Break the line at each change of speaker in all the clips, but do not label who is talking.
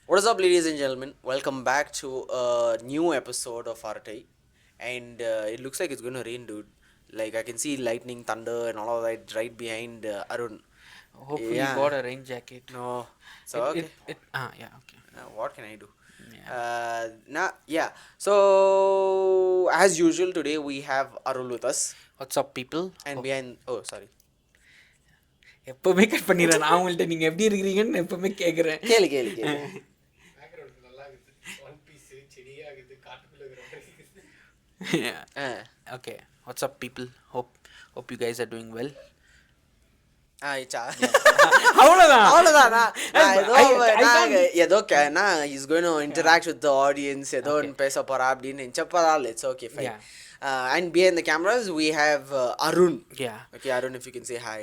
What is up, ladies and gentlemen? Welcome back to a new episode of Araitai. And it looks like it's going to rain, dude. Like, I can see lightning, thunder, and all of that right behind Arun.
Hopefully, you
Yeah,
bought a rain jacket.
no. So,
It
okay.
it it. Ah, yeah. Okay.
What can I do?
Yeah.
Yeah. So, as usual, today we have Arul with us.
What's up, people?
And behind. Oh, sorry.
எப்பவுமே cut பண்ணிடுறேன் நான் உங்கள்கிட்ட நீங்கள் எப்படி இருக்கிறீங்கன்னு எப்பவுமே கேட்குறேன்.
Keli, Keli, Keli.
Yeah.
Uh,
Okay. What's up, people? Hope you guys are doing well. அவ்வளோதான்.
அவ்வளோதான் he's going to
Yeah.
interact with the audience ஏதோ
Okay.
ஒன்று பேச போறா அப்படின்னு நினச்சப்பதால் it's okay fine.
Yeah.
And behind the cameras we have Arun.
Yeah.
Okay, Arun, if you can say hi.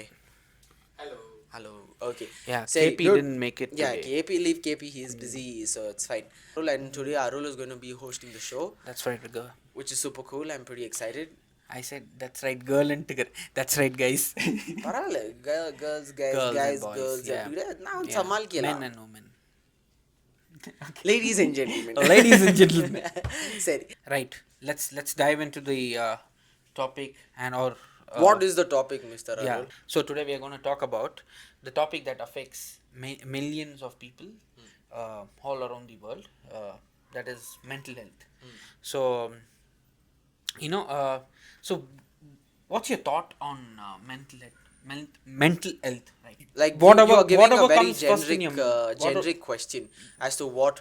Hello. Okay.
Yeah.
Say,
KP
dude,
didn't make it
yeah,
today.
KP, leave KP, he's busy, so it's fine. And today Arul is going to be hosting the show,
That's right, girl.
which is super cool. I'm pretty excited.
I said that's right, girl and ticker. That's right, guys.
பரவாயில்ல girls, guys,
Girls and
guys,
boys,
girls,
yeah.
நான்
Yeah.
சமாளிக்கலாம்.
Men and women.
Ladies and gentlemen.
Ladies and gentlemen.
சரி.
Right. Let's dive into the topic and our.
What is the topic, Mr.
Yeah.
Arul?
So today we are going to talk about the topic that affects millions of people all around the world. That is mental health. So so what's your thought on mental health? Mental health, right?
Like
Whatever,
you're giving
whatever
a very
comes first in your
generic question as to what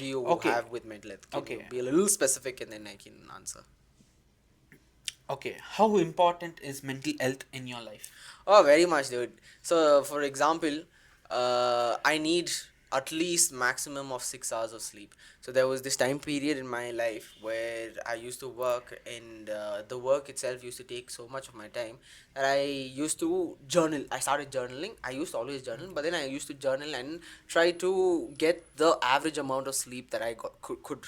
do you
Okay.
have with mental health? Can
Okay.
you be a little specific and then I can answer.
Okay, how important is mental health in your life?
Oh, very much, dude. So, for example, I need at least maximum of 6 hours of sleep. So there was this time period in my life where I used to work, and the work itself used to take so much of my time that I used to journal. I started journaling. I used to always journal, but then I used to journal and try to get the average amount of sleep that I could.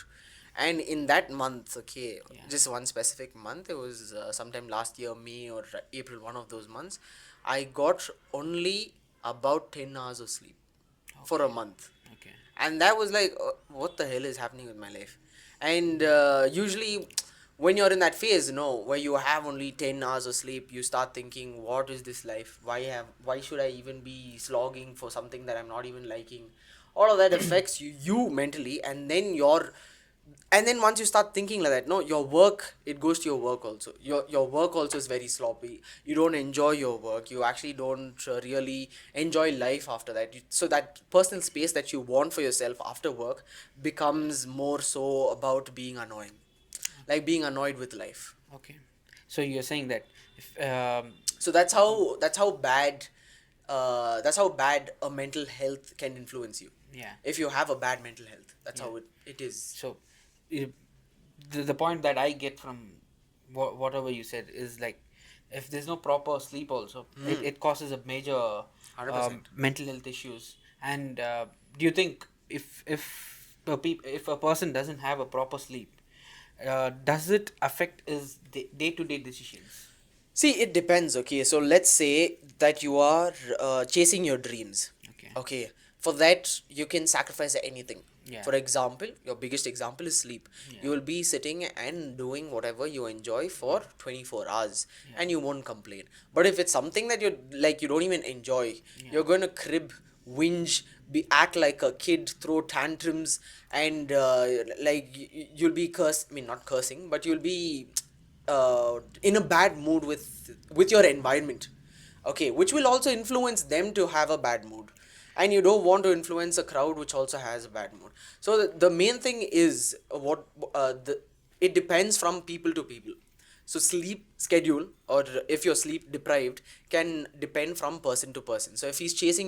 And in that month, okay,
Yeah.
just one specific month, it was sometime last year, May or April, one of those months, I got only about 10 hours of sleep for a month.
Okay.
And that was like, what the hell is happening with my life? And usually when you're in that phase, where you have only 10 hours of sleep, you start thinking, what is this life? Why should I even be slogging for something that I'm not even liking? All of that affects you mentally, and then once you start thinking like that, no, your work, it goes to your work also. Your work also is very sloppy. You don't enjoy your work. You actually don't really enjoy life after that. So that personal space that you want for yourself after work becomes more so about being annoying, like being annoyed with life.
Okay. So you're saying that if
So that's how bad a mental health can influence you.
yeah.
If you have a bad mental health, that's
Yeah.
how it is.
So the point that I get from whatever you said is like if there's no proper sleep also it causes a major
100%.
mental health issues. And do you think if a person doesn't have a proper sleep, does it affect his day-to-day decisions?
See, it depends. Okay, so let's say that you are chasing your dreams.
Okay.
Okay, for that you can sacrifice anything.
Yeah.
For example, your biggest example is sleep.
Yeah.
You will be sitting and doing whatever you enjoy for 24 hours and you won't complain. But if it's something that you don't even enjoy, you're going to crib, whinge, act like a kid, throw tantrums, and you'll be not cursing, but you'll be in a bad mood with your environment, okay, which will also influence them to have a bad mood, and you don't want to influence a crowd which also has a bad mood. So the main thing is it depends from people to people. So sleep schedule, or if you're sleep deprived, can depend from person to person. So if he's chasing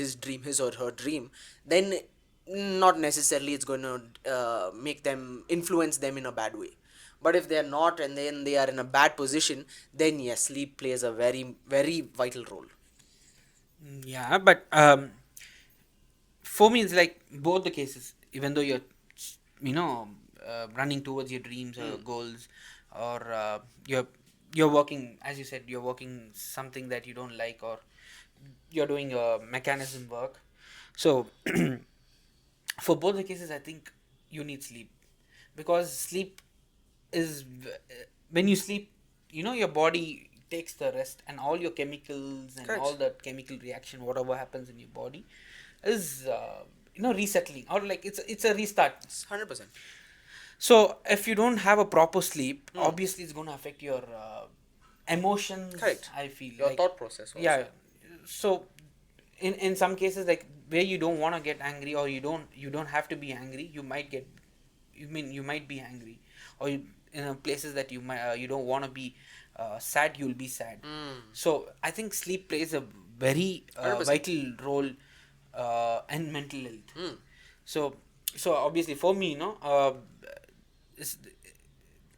his dream, his or her dream, then not necessarily it's going to make them influence them in a bad way. But if they are not, and then they are in a bad position, then yes, sleep plays a very, very vital role.
Yeah, but for me it's like both the cases. Even though you're you know running towards your dreams or goals, or you're working, as you said, you're working something that you don't like, or you're doing mechanism work. So For both the cases, I think you need sleep, because sleep is when you sleep, your body takes the rest, and all your chemicals and all
Correct.
the chemical reaction, whatever happens in your body, is resettling, or like it's a restart.
It's 100%.
So if you don't have a proper sleep,
Hmm.
obviously it's going to affect your emotions.
Correct.
I feel
Your
like,
thought process
yeah.
also.
So in some cases, like where you don't want to get angry, or you don't have to be angry, you might be angry, or in places that you don't want to be sad, you'll be sad.
Hmm.
So I think sleep plays a very
100%.
vital role in mental health.
Hmm.
So so obviously for me, is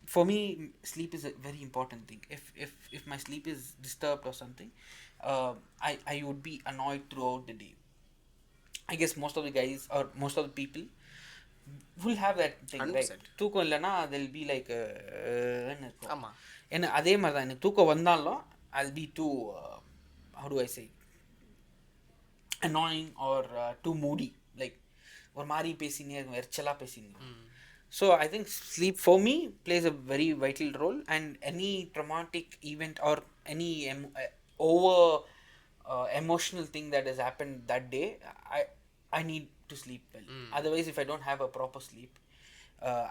for me sleep is a very important thing. If my sleep is disturbed or something, I would be annoyed throughout the day. I guess most of the guys, or most of the people, will have that thing, right?
100%.
தூக்கம் இல்லைன்னா they'll be like ன்னு இருக்கும்.
ஆமா.
ஏன்னா அதே மாதிரி தான், எனக்கு தூக்கம் வந்தாலும் I'll be too how do I say, annoying, or too moody, like ஒரு மாதிரி பேசினே இருக்கும், எரிச்சலாக பேசினே இருக்கும். So I think sleep for me plays a very vital role, and any traumatic event, or any over emotional thing that has happened that day, I need to sleep well. Otherwise, if I don't have a proper sleep,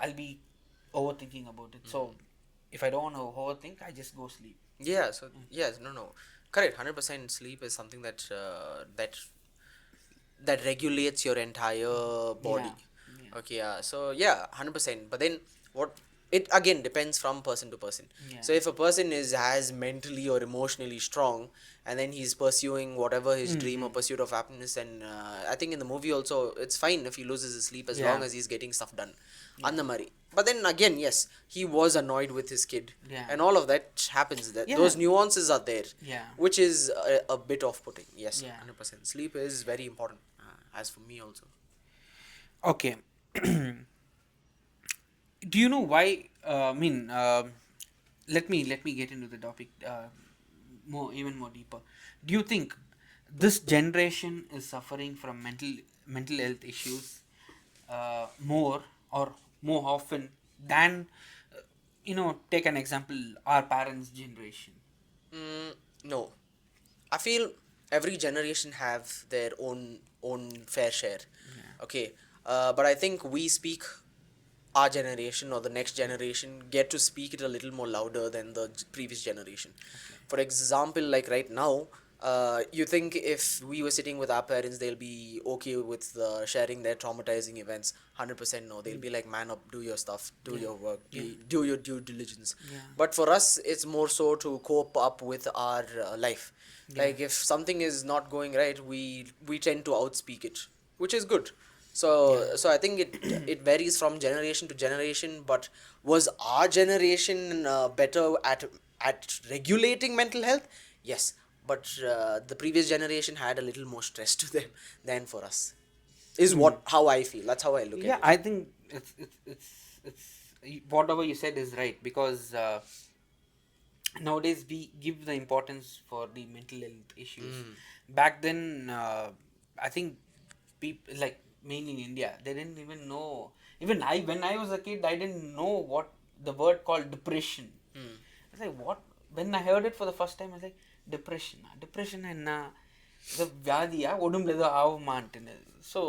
I'll be overthinking about it. So if I don't want to overthink, I just go sleep.
Yeah, so yes, no, no, correct. 100% sleep is something that regulates your entire body.
Yeah.
Okay, yeah. So yeah, 100%. But then what it again depends from person to person.
Yeah.
So if a person is as mentally or emotionally strong, and then he's pursuing whatever his dream or pursuit of happiness, and I think in the movie also it's fine if he loses his sleep as
Yeah.
long as he's getting stuff done. அந்த மாதிரி. But then again, yes, he was annoyed with his kid,
Yeah.
and all of that happens. That
Yeah.
those nuances are there,
Yeah.
which is a bit off-putting. Yes,
Yeah.
100%. Sleep is very important, as for me also.
Okay. Do you know why? I mean, let me get into the topic even more deeper. Do you think this generation is suffering from mental health issues more, or more often than take an example, our parents' generation?
No, I feel every generation have their own fair share. Okay, but I think we speak, our generation or the next generation get to speak it a little more louder than the previous generation. For example, like right now, you think if we were sitting with our parents, they'll be okay with sharing their traumatizing events? 100% no. They'll be like, man up, do your stuff, do your work, do your due diligence.
Yeah.
But for us, it's more so to cope up with our life. Like if something is not going right, we tend to outspeak it, which is good. So I think it varies from generation to generation. But was our generation better at regulating mental health? Yes, but the previous generation had a little more stress to them than for us. Is what how I feel. That's how I look
Yeah,
at it.
I think it's whatever you said is right, because nowadays we give the importance for the mental health issues. Back then, I think people, like mainly in India, they didn't even know. Even when I was a kid, I didn't know what the word called depression. I was like, what? When I heard it for the first time, I was like, depression என்ன, இது வியாதியா, உடம்புல ஏதோ ஆகுமான்ட்டுன்னு. So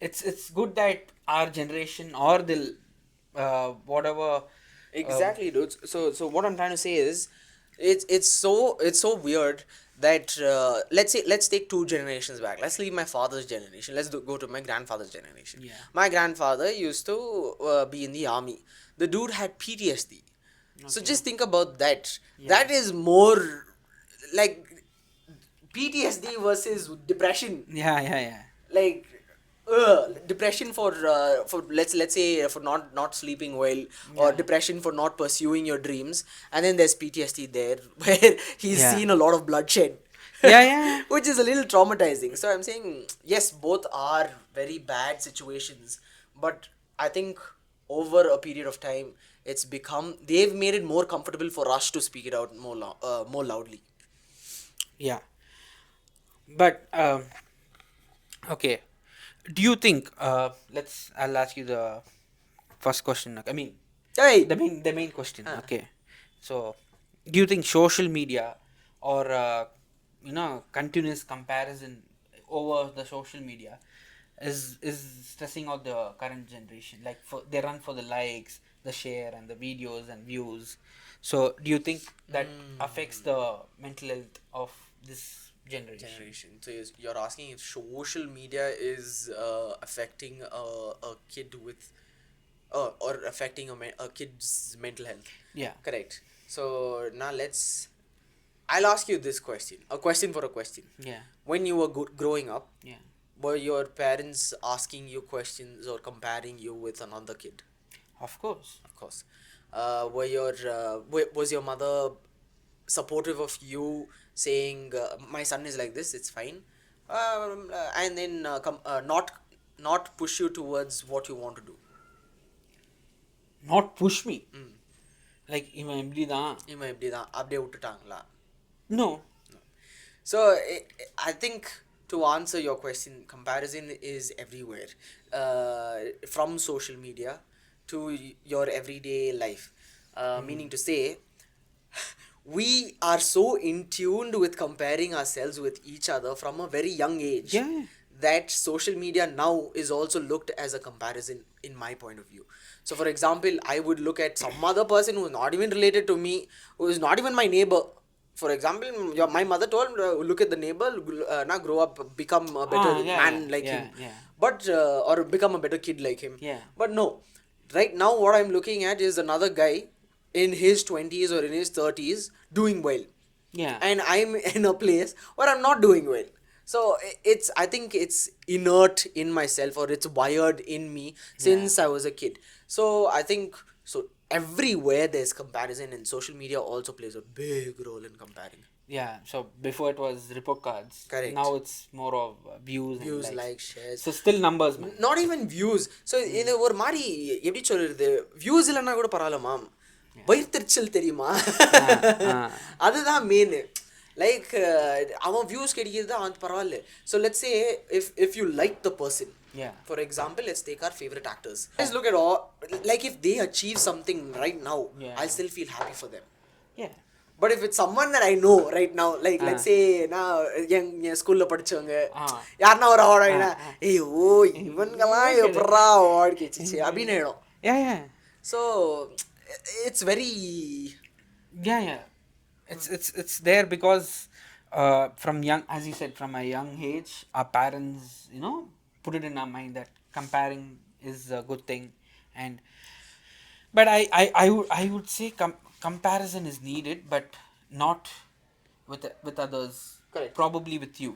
it's good that our generation, or the whatever
Exactly, dude. So what I'm trying to say is, it's so weird that let's take two generations back. Let's leave my father's generation. Let's go to my grandfather's generation.
Yeah.
My grandfather used to be in the army. The dude had PTSD. So
Okay.
just think about that.
Yeah.
That is more like PTSD versus depression.
Yeah.
Like depression for let's say for not sleeping well, or
Yeah.
depression for not pursuing your dreams, and then there's PTSD there where he's
Yeah.
seen a lot of bloodshed.
Yeah.
Which is a little traumatizing. So I'm saying yes, both are very bad situations, but I think over a period of time, they've made it more comfortable for us to speak it out more loudly.
Yeah. But okay, Do you think? I'll ask you the first question. I mean,
Hey.
the main question.
Uh,
Okay. So, do you think social media or continuous comparison over the social media is stressing out the current generation? Like they run for the likes, the share, and the videos and views. So, do you think that affects the mental health of this generation?
generation. So you're asking if social media is affecting a kid with, or affecting a kid's mental health.
Yeah.
Correct. So now I'll ask you this question. A question for a question.
Yeah.
When you were growing up,
Yeah.
were your parents asking you questions or comparing you with another kid?
Of course.
Of course. Was your mother supportive of you, saying, my son is like this, it's fine, and then not push you towards what you want to do?
Not push me.
ம்
Like இவன் இப்படிதான்.
இவன் இப்படி தான் அப்படியே விட்டுட்டாங்களா?
No.
So I think, to answer your question, comparison is everywhere, from social media to your everyday life. Meaning to say, we are so in tuned with comparing ourselves with each other from a very young age,
Yeah.
that social media now is also looked as a comparison, in my point of view. So for example, I would look at some other person who is not even related to me, who is not even my neighbor. For example, my mother told, look at the neighbor, now grow up, become a better
Yeah,
man
yeah,
like
yeah,
him.
yeah.
But or become a better kid like him.
Yeah.
But no, right now what I'm looking at is another guy in his 20s or in his 30s doing well,
Yeah.
and I'm in a place where I'm not doing well. So I think it's inert in myself, or it's wired in me since I was a kid. So I think, so everywhere there's comparison, and social media also plays a big role in comparing.
Yeah. So before it was report cards.
Correct.
Now it's more of views and
Views,
likes.
like, shares.
So still numbers, man.
Not even views. So இது ஒரு மாதிரி எப்படி சொல்றது, views இல்லைன்னா கூட பரவாயில்ல மாம், வயிற்றுச்சல் தெரியுமா? அதுதான் மெயின். லைக் அவன் வியூஸ் கிடைக்கிறது அவன் பரவாயில்ல. So let's say, if you like the person,
Yeah.
for example, let's take our favorite actors. Let's look at all, like, if they achieve something right now,
Yeah.
I'll still feel happy for them.
Yeah.
But if it's someone that I know right now, like, let's say நான் என் ஸ்கூலில் படித்தவங்க யாருன்னா ஒரு award, ஏய் ஓ இவன்கெல்லாம் எப்படா award கிடைச்சிச்சு அப்படின்னு ஆயிடும்.
Yeah. Yeah.
So it's very,
Yeah. Yeah. It's there because from young, as you said, from a young age, our parents, put it in our mind that comparing is a good thing, and but I would say comparison is needed, but not with others.
Correct.
Probably with you.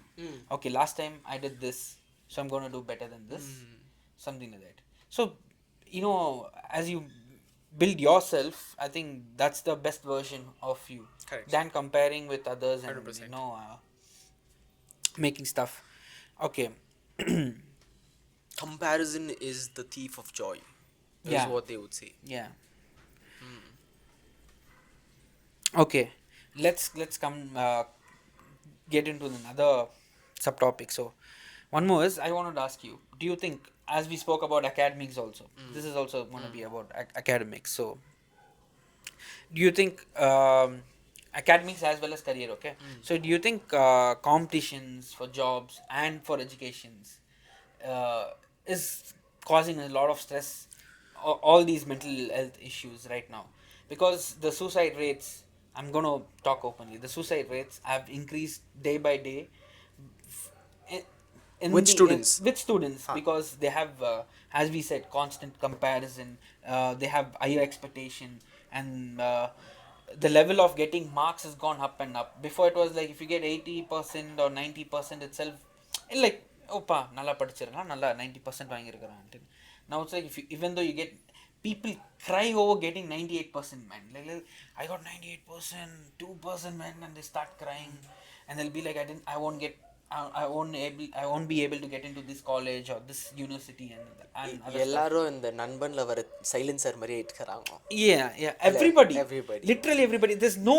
Okay, last time I did this, so I'm going to do better than this. Something like that. So as you build yourself, I think that's the best version of you.
Correct.
Than comparing with others and
100%.
making stuff. Okay.
comparison is the thief of joy, is
Yeah.
what they would say.
Yeah. Okay, let's come get into another subtopic. So one more is, I wanted to ask you, do you think, as we spoke about academics also, this is also going to be about academics, so do you think academics as well as career, okay, so do you think competitions for jobs and for educations is causing a lot of stress, all these mental health issues right now? Because the suicide rates, I'm going to talk openly, the suicide rates have increased day by day
With students?
With students, because they have as we said, constant comparison, they have higher expectation, and the level of getting marks has gone up and up. Before it was like, if you get 80% or 90% itself, like, opa nalla padichirana nalla 90% vaangirukran. Now it's like, even though you get, people cry over getting 98%, man. Like, I got 98%, 2%, man, and they start crying, and they'll be like, I won't be able to get into this college or this university and other stuff.
எல்லாரும் இந்த நண்பன்ல வர silencer மாதிரி இருக்கிறாங்க.
Yeah, everybody.
Everybody.
Literally everybody. There's no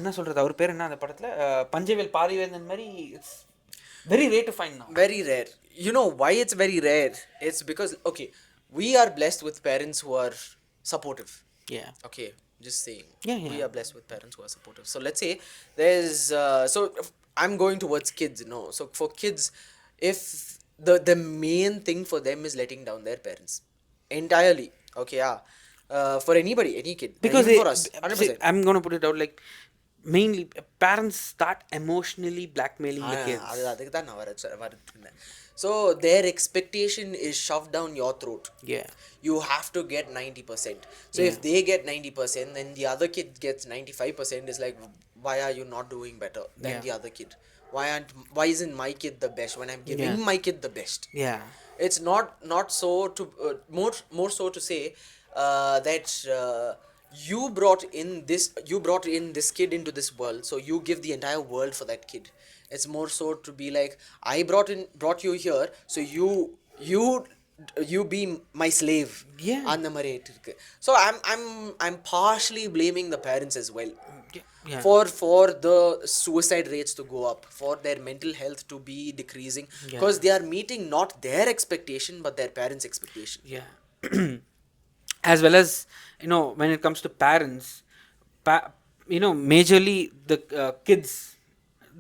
என்ன சொல்றது, அவர் பேர் என்ன அந்த படத்துல, பஞ்சவேல் பாரிவேந்தன் மாதிரி. Very rare to find now.
Very rare. You know why it's very rare? It's because, okay, we are blessed with parents who are supportive.
Yeah.
Okay, just saying.
Yeah,
We
yeah.
are blessed with parents who are supportive. So let's say there's I'm going towards kids, So for kids, if the main thing for them is letting down their parents entirely. Okay, yeah. For anybody, any kid,
Because
even for us,
see,
100%.
I'm gonna put it out like mainly parents start emotionally blackmailing the kids.
அதுக்கு தான் நான் வரட்டு இருந்தேன். So their expectation is shoved down your throat.
Yeah.
You have to get 90%. So
Yeah.
if they get 90%, then the other kid gets 95%. Is like, why are you not doing better than
Yeah.
the other kid? Why isn't my kid the best when I'm giving
Yeah.
my kid the best?
Yeah.
It's not so to more so to say that you brought in this kid into this world, so you give the entire world for that kid. It's more so to be like, I brought you here, so you you be my slave.
Yeah.
அந்த மாதிரி இருக்கு. So I'm partially blaming the parents as well
Yeah.
for the suicide rates to go up, for their mental health to be decreasing, because
Yeah.
they are meeting not their expectation but their parents' expectation.
Yeah. As well as, when it comes to parents, majorly the kids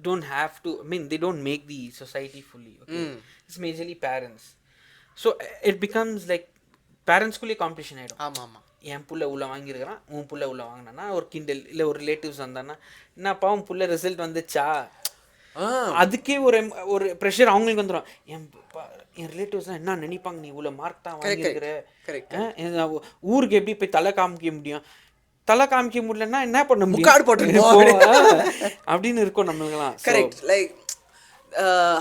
don't have to, I mean, they don't make the society fully, okay? It's majorly parents. So it becomes like parents குள்ளே competition ஆகிடும்.
ஆமா ஆமா.
என் புள்ள உள்ள வாங்கியிருக்கிறான், உன் புள்ள உள்ள வாங்கினானா ஒரு கிண்டல், இல்லை ஒரு ரிலேட்டிவ்ஸ் வந்தானா, என்னப்பா உன் புள்ள ரிசல்ட் வந்துச்சா, அதுக்கே ஒரு ப்ரெஷர் அவங்களுக்கு வந்துடும். என் ரிலேட்டிவ்ஸ்லாம் என்ன நினைப்பாங்க, நீ இவ்வளோ மார்க் தான் வாங்கியிருக்கிற, ஊருக்கு எப்படி போய் தலை காமிக்க முடியும், தலை காமிக்க முடியலன்னா என்ன பண்ண முடியும் அப்படின்னு இருக்கும் நம்மளுக்கெல்லாம்.
Correct. Like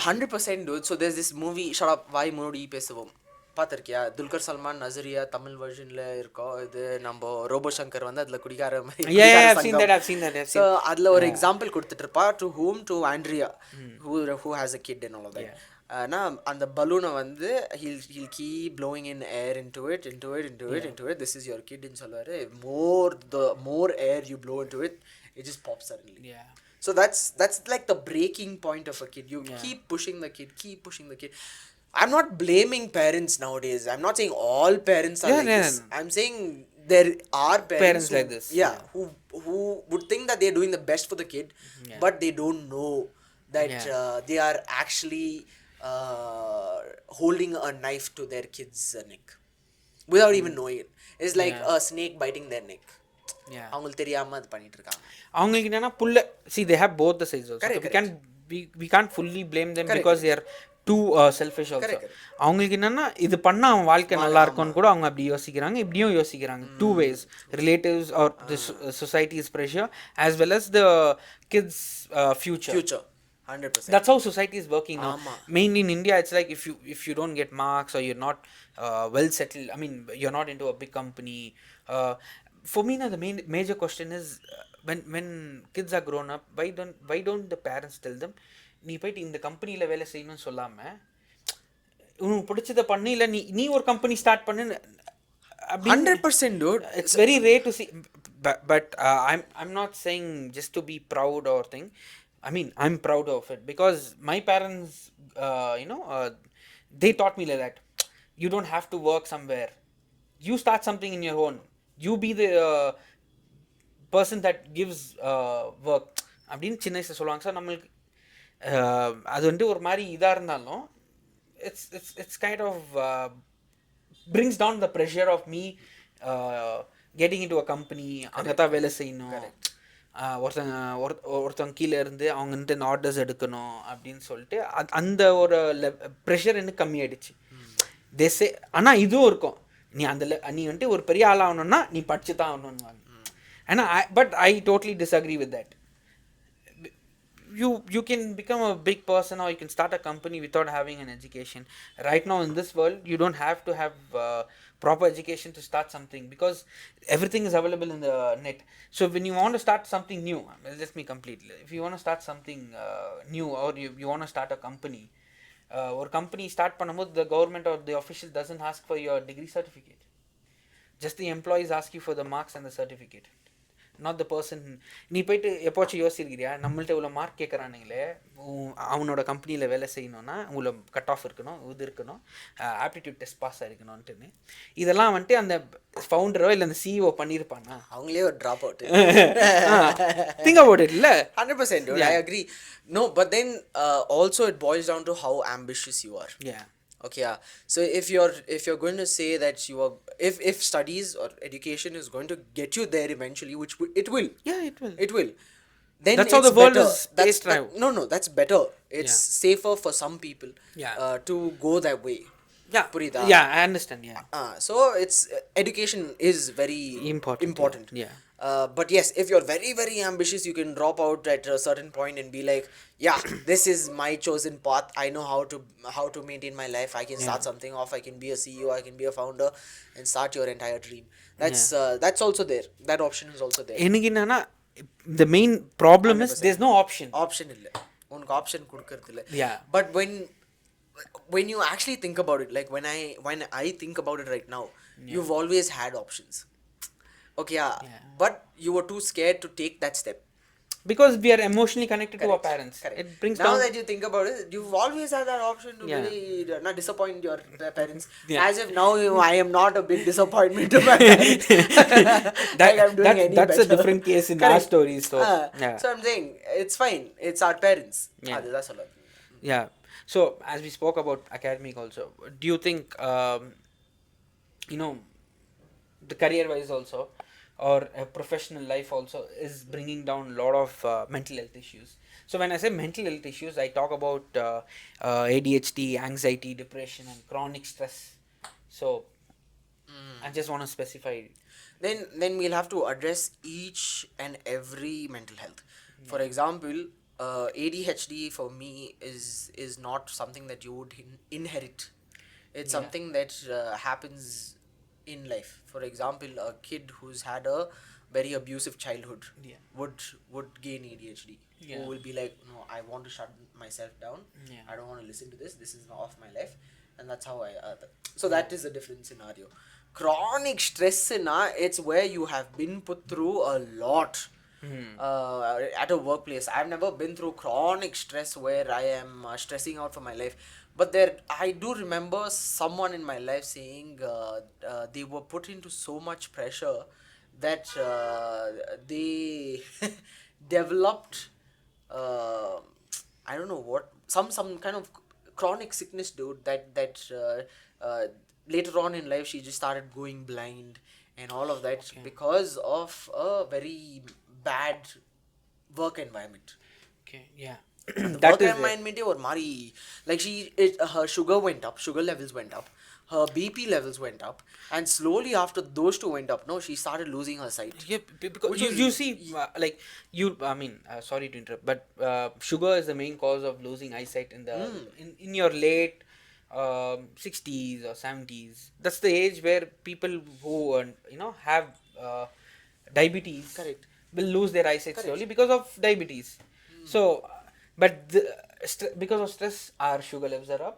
100% dude. So there's this movie, Shut Up, Why மூடி பேசுவோம், பார்த்துருக்கியா? துல்கர் சல்மான் நசரியா தமிழ் வெர்ஷனில் இருக்கோம். இது நம்ம ரோபோ சங்கர் வந்து அதில் குடிக்கார மாதிரி. ஸோ அதில் ஒரு எக்ஸாம்பிள் கொடுத்துட்ருப்பா. To Andrea who has a kid and all of that. ஆனால் அந்த பலூனை வந்து he'll keep blowing in air into it. This is your kid ன்னு சொல்லுவார். More air you blow into it, it just pops suddenly. So that's like the breaking point of a kid. You keep pushing the kid. I'm not blaming parents nowadays. I'm not saying all parents are like this. I'm saying there are parents who,
like this.
who would think that they're doing the best for the kid, but they don't know that they are actually holding a knife to their kid's neck without even knowing it. It's like a snake biting their neck. அவங்களுக்கு தெரியாம அது பண்ணிட்டு இருக்காங்க.
அவங்களுக்கு என்னன்னா புள்ள, see they have both the sides also. We can't fully blame them because they are too selfish also. அவங்களுக்கு என்னன்னா இது பண்ணா அவன் வாழ்க்கை நல்லா இருக்கும்னு கூட அவங்க அப்படி யோசிக்கிறாங்க, இப்படியும் யோசிக்கிறாங்க. Two ways, relatives or the society's pressure as well as the kids future.
100%.
That's how society is working now. Mainly in India, it's like if you don't get marks or you're not well settled, I mean you're not into a big company. For me now the major question is, when kids are grown up, why don't the parents tell them, நீ போயிட்டு இந்த கம்பெனியில் வேலை செய்யணும்னு சொல்லாமல் உனக்கு பிடிச்சதை பண்ணு, இல்லை நீ ஒரு கம்பெனி ஸ்டார்ட் பண்ணு.
100% dude.
It's very rare to see, but I'm not saying just to be proud or thing. I mean, I'm proud of it because my parents, they taught me like that. You don't have to work somewhere. You start something in your own. You be the person that gives work. அப்படின்னு சின்ன வயசில் சொல்லுவாங்க. Sir நம்மளுக்கு அது வந்து ஒரு மாதிரி இதாக இருந்தாலும் it's kind of brings down the pressure of me getting into a company. அங்கே தான் வேலை செய்யணும், ஒருத்தவங்க கீழே இருந்து அவங்கன்ட்டு ஆர்டர்ஸ் எடுக்கணும் அப்படின்னு சொல்லிட்டு அந்த ஒரு ப்ரெஷர் எனக்கு கம்மியாயிடுச்சு. தேசே ஆனால் இதுவும் இருக்கும், நீ வந்துட்டு ஒரு பெரிய ஆள் ஆகணும்னா நீ படிச்சு தான் ஆகணும்னு. ஆனால் but I totally disagree with that. You can become a big person or you can start a company without having an education. Right now in this world you don't have to have proper education to start something because everything is available in the net. So when you want to start something new, let me complete. If you want to start something new or you want to start a company, or company start பண்ணும்போது the government or the official doesn't ask for your degree certificate. Just the employees ask you for the marks and the certificate. not the person. நீ போயிட்டு எப்போச்சும் யோசிச்சிருக்கிறியா நம்மள்ட்ட இவ்வளோ mark கேட்குறானுங்களே அவனோட கம்பெனியில் வேலை செய்யணும்னா உங்களை கட் ஆஃப் இருக்கணும் இது இருக்கணும் ஆப்டிடியூட் டெஸ்ட் பாஸ் ஆகிருக்கணும்ட்டுன்னு இதெல்லாம் வந்துட்டு அந்த ஃபவுண்டரோ இல்லை அந்த சிஇஓ பண்ணியிருப்பானா
அவங்களே ஒரு drop out
think about it இல்லை
100% dude, I agree. No, but then also it boils down to how ambitious you are.
yeah
Okay, yeah. So if you're going to say that you are, if studies or education is going to get you there eventually, which it will,
yeah it will
then
that's how
it's
the world
better.
is based now.
No, that's better. It's safer for some people
Yeah.
to go that way.
yeah
Purida.
yeah I understand
So it's education is very
important yeah.
But yes, if you're very very ambitious, you can drop out at a certain point and be like, yeah, this is my chosen path. I know how to maintain my life. I can start something off. I can be a CEO. I can be a founder and start your entire dream. That's also there. That option is also there.
எனக்கு என்னன்னா the main problem is there's no option
இல்ல உனக்கு option கொடுக்கிறது இல்ல.
yeah
But when you actually think about it, like when I think about it right now, you've always had options. Okay, but you were too scared to take that step.
because we are emotionally connected to our parents.
Correct.
It brings
Now
down
that you think about it, you've always had that option to really not disappoint your parents. As if now I am not a big disappointment to my parents. Like I'm doing any
that's
better.
a different case in our stories. So
So I'm saying it's fine. It's our parents. That's all.
yeah. So as we spoke about academic also, do you think the career wise also or a professional life also is bringing down a lot of mental health issues? So when I say mental health issues, I talk about ADHD, anxiety, depression and chronic stress. So I just want to specify.
Then we'll have to address each and every mental health. For example, ADHD for me is not something that you would inherit. It's something that happens in life. For example, a kid who's had a very abusive childhood would gain ADHD. Who will be like, no, I want to shut myself down. I don't want to listen to this. This is not of my life, and that's how I. So that is a different scenario. Chronic stress it's where you have been put through a lot. At a workplace, I've never been through chronic stress where I am stressing out for my life, but I do remember someone in my life saying they were put into so much pressure that they developed I don't know what, some kind of chronic sickness, dude, that later on in life she just started going blind and all of that because of a very bad work environment.
Okay, yeah.
The work environment or mari, like her sugar levels went up, her BP levels went up, and slowly after those two went up, she started losing her sight.
Yeah, because you see, like I mean, sorry to interrupt, but sugar is the main cause of losing eyesight in your late 60s or 70s. That's the age where people who have diabetes will lose their eyesight slowly because of diabetes. So but because of stress our sugar levels are up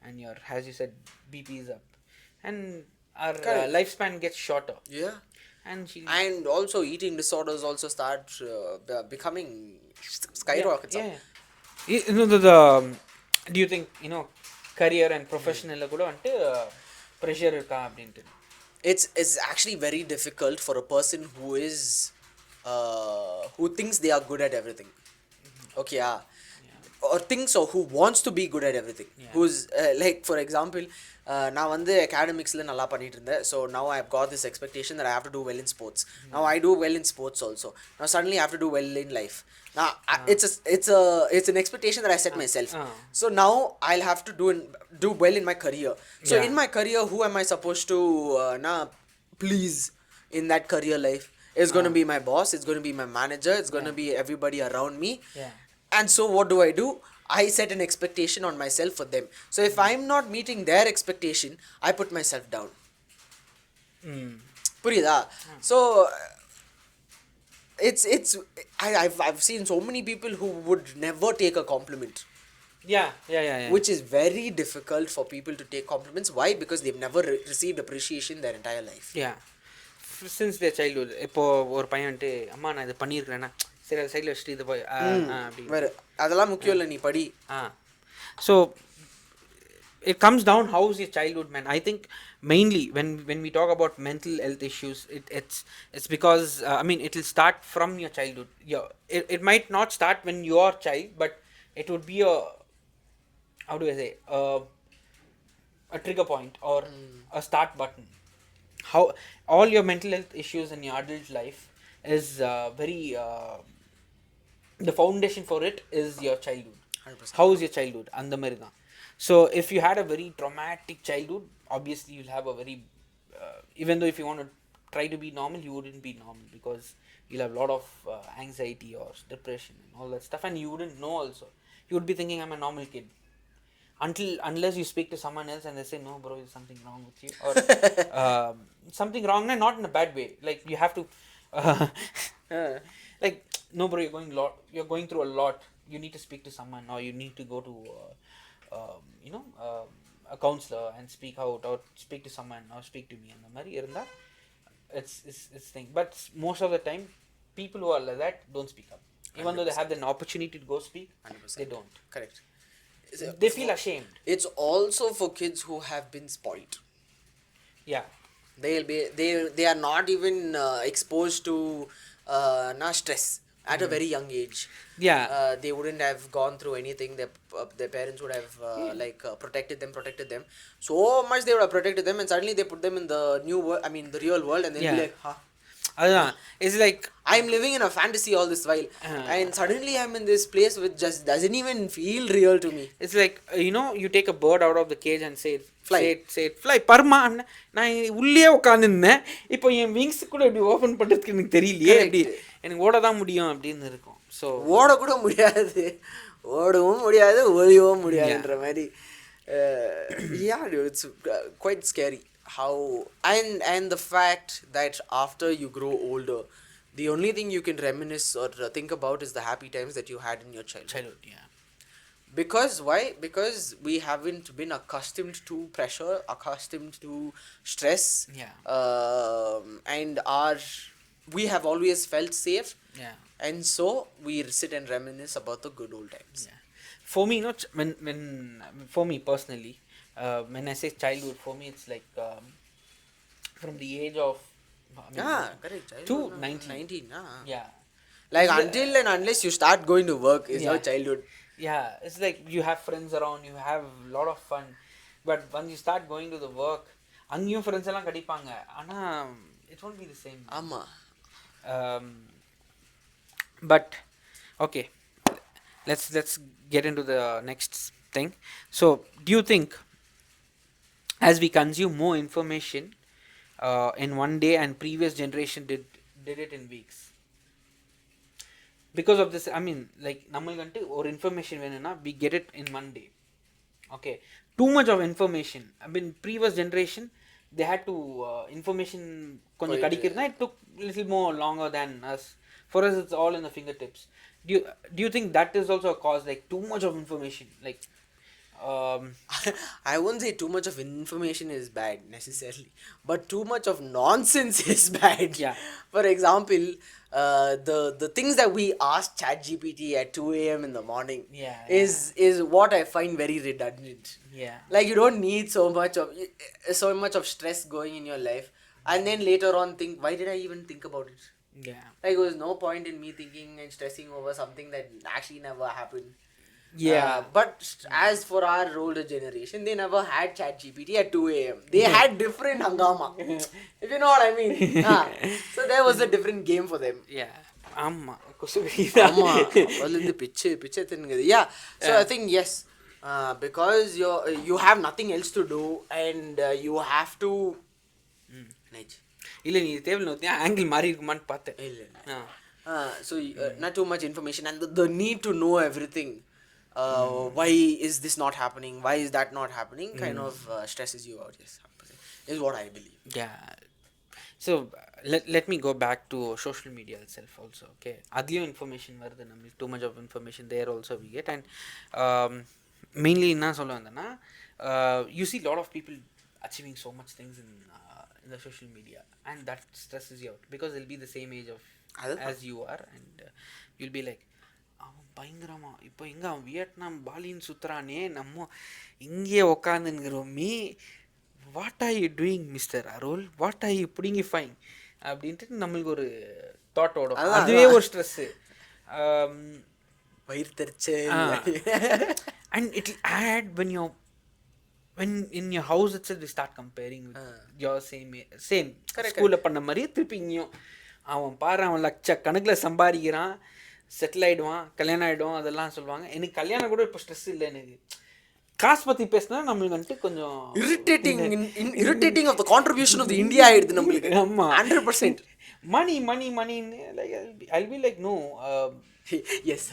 and your, as you said, BP is up and our lifespan gets shorter. And
also eating disorders also start becoming skyrockets up.
Do you think career and professional kuda vantu pressure irka abindru?
It's actually very difficult for a person who thinks they are good at everything. Okay, or thinks or who wants to be good at everything. Who's like, for example, நான் வந்து academicsல நல்லா பண்ணிட்டு இருந்தேன். So now I've got this expectation that I have to do well in sports. Now I do well in sports also. Now suddenly I have to do well in life. Now it's an expectation that I set myself. So now I'll have to do well in my career. So in my career, who am I supposed to please in that career life? It's going to be my boss, it's going to be my manager, it's going to be everybody around me. And so what do? I set an expectation on myself for them. So if I'm not meeting their expectation, I put myself down. Purida. So I've seen so many people who would never take a compliment.
Yeah.
Which is very difficult for people to take compliments. Why? Because they've never received appreciation their entire life.
Yeah. Since their childhood. இப்போ ஒரு பையன் வந்துட்டு அம்மா நான் இதை பண்ணியிருக்கிறேன்னா சரி அதை சைடில் வச்சுட்டு இதை போய் அப்படி
வேறு அதெல்லாம் முக்கியம் இல்லை, நீ படி.
So it comes down how's your childhood, man. I think mainly when we talk about mental health issues, it's because I mean it will start from your childhood. It might not start when you are child, but it would be a, how do I say, a trigger point or a start button. How all your mental health issues in your adult life is very the foundation for it is your childhood.
100%.
How is your childhood and the மாதிரி தான். So if you had a very traumatic childhood, obviously you'll have a very even though if you want to try to be normal, you wouldn't be normal because you'll have a lot of anxiety or depression and all that stuff, and you wouldn't know also. You would be thinking I'm a normal kid unless you speak to someone else and they say no bro, there's something wrong with you, or something wrong, not in a bad way, like you have to like no bro, you're going through a lot, you need to speak to someone, or you need to go to a counselor and speak out, or speak to someone, or speak to me, and the mari irundha it's thing. But most of the time people who are like that don't speak up, even 100%. Though they have an opportunity to go speak, 100%. They don't.
Correct.
They feel ashamed.
It's also for kids who have been spoiled.
Yeah,
they are not even exposed to stress at a very young age.
Yeah.
They wouldn't have gone through anything. Their parents would have protected them so much. They would have protected them, and suddenly they put them in the new world, I mean the real world, and they'll be like, huh,
it's like
I'm living in a fantasy all this while, and suddenly I'm in this place which just doesn't even feel real to me.
It's like you take a bird out of the cage and say
fly,
fly Burma. நான் உள்ளே உட்காந்துருந்தேன், இப்போ என் wings கூட இப்படி open பண்ணுறதுக்கு எனக்கு தெரியலையே, எப்படி எனக்கு ஓட தான் முடியும் அப்படின்னு இருக்கும். ஸோ
ஓடக்கூட முடியாது, ஓடவும் முடியாது, ஒழியவும் முடியாதுன்ற மாதிரி. Yeah dude, it's quite scary how and the fact that after you grow older, the only thing you can reminisce or think about is the happy times that you had in your childhood.
Yeah.
Because why? Because we haven't been accustomed to pressure, accustomed to stress.
Yeah.
And we have always felt safe.
Yeah.
And so we sit and reminisce about the good old times.
Yeah. For me, when for me personally, when I say childhood, for me it's like from the age of
correct.
To
19.
Yeah.
Like until and unless you start going to work is your childhood.
Yeah, it's like you have friends around, you have a lot of fun, but once you start going to the work, அங்கேயும் friends எல்லாம் கிடைப்பாங்க, ஆனால் it won't be the same.
ஆமா.
But okay, let's get into the next thing. So do you think as we consume more information in one day and previous generation did it in weeks? Because of this, I mean, like நம்மளுக்கு or information வேணும்னா we get it in one day. Okay, too much of information. I mean, previous generation they had to information கொஞ்சம் கிடைக்கிறதுனா it took little more longer than us. For us it's all in the fingertips. Do you think that is also a cause, like too much of information, like
I won't say too much of information is bad necessarily, but too much of nonsense is bad.
Yeah.
For example, the things that we ask ChatGPT at 2 a.m. in the morning is what I find very redundant.
Yeah.
Like you don't need so much of stress going in your life, and then later on think, why did I even think about it?
Yeah.
Like there was no point in me thinking and stressing over something that actually never happened.
Yeah.
But as for our older generation, they never had ChatGPT at 2 a.m. They had different hangama. If you know what I mean. So there was a different game for them.
Yeah. Amma.
Yeah. So I think yes. Because you have nothing else to do, and you have to.
இல்லை நீ table நோத்தியா angle மாறி இருக்குமான்னு பார்த்தேன்.
இல்லை. So not too much information, and the need to know everything. Why is this not happening? Why is that not happening? Kind of stresses you out. Yes, is what I believe.
Yeah. So let me go back to social media itself also. Okay, adliyum information varudhu namakku, too much of information there also we get, and mainly enna sollu vandana you see a lot of people achieving so much things in the social media, and that stresses you out because they'll be the same age of
அதுதான்.
as you are, and you'll be like, அவன் பயங்கரமா இப்போ எங்கே அவன் Vietnam பாலின்னு சுற்றுறானே, நம்ம இங்கே உக்காந்துங்கிறோமே, what are you doing mister Arul, what are you புடிங்கிஃபைங் அப்படின்ட்டு நம்மளுக்கு ஒரு தாட் ஓடும். அதுவே ஒரு ஸ்ட்ரெஸ்ஸு.
வயிறு தெரிச்சு.
And it'll add when in your house itself they start comparing with your same ஸ்கூலில் பண்ண மாதிரியே திருப்பி இங்கேயும் அவன் பாரு, அவன் லட்ச கணக்கில் சம்பாதிக்கிறான், செட்டில் ஆகிடுவான், கல்யாணம் ஆகிடும், அதெல்லாம் சொல்லுவாங்க. எனக்கு கல்யாணம் கூட இப்போ ஸ்ட்ரெஸ் இல்லை. எனக்கு காசு பற்றி பேசினா நம்மளுக்கு வந்துட்டு கொஞ்சம்
irritating of the contribution of the India ஆயிடுது நம்மளுக்கு.
ஆமாம்,
100%.
மணின்னு like I'll be like, no,
yes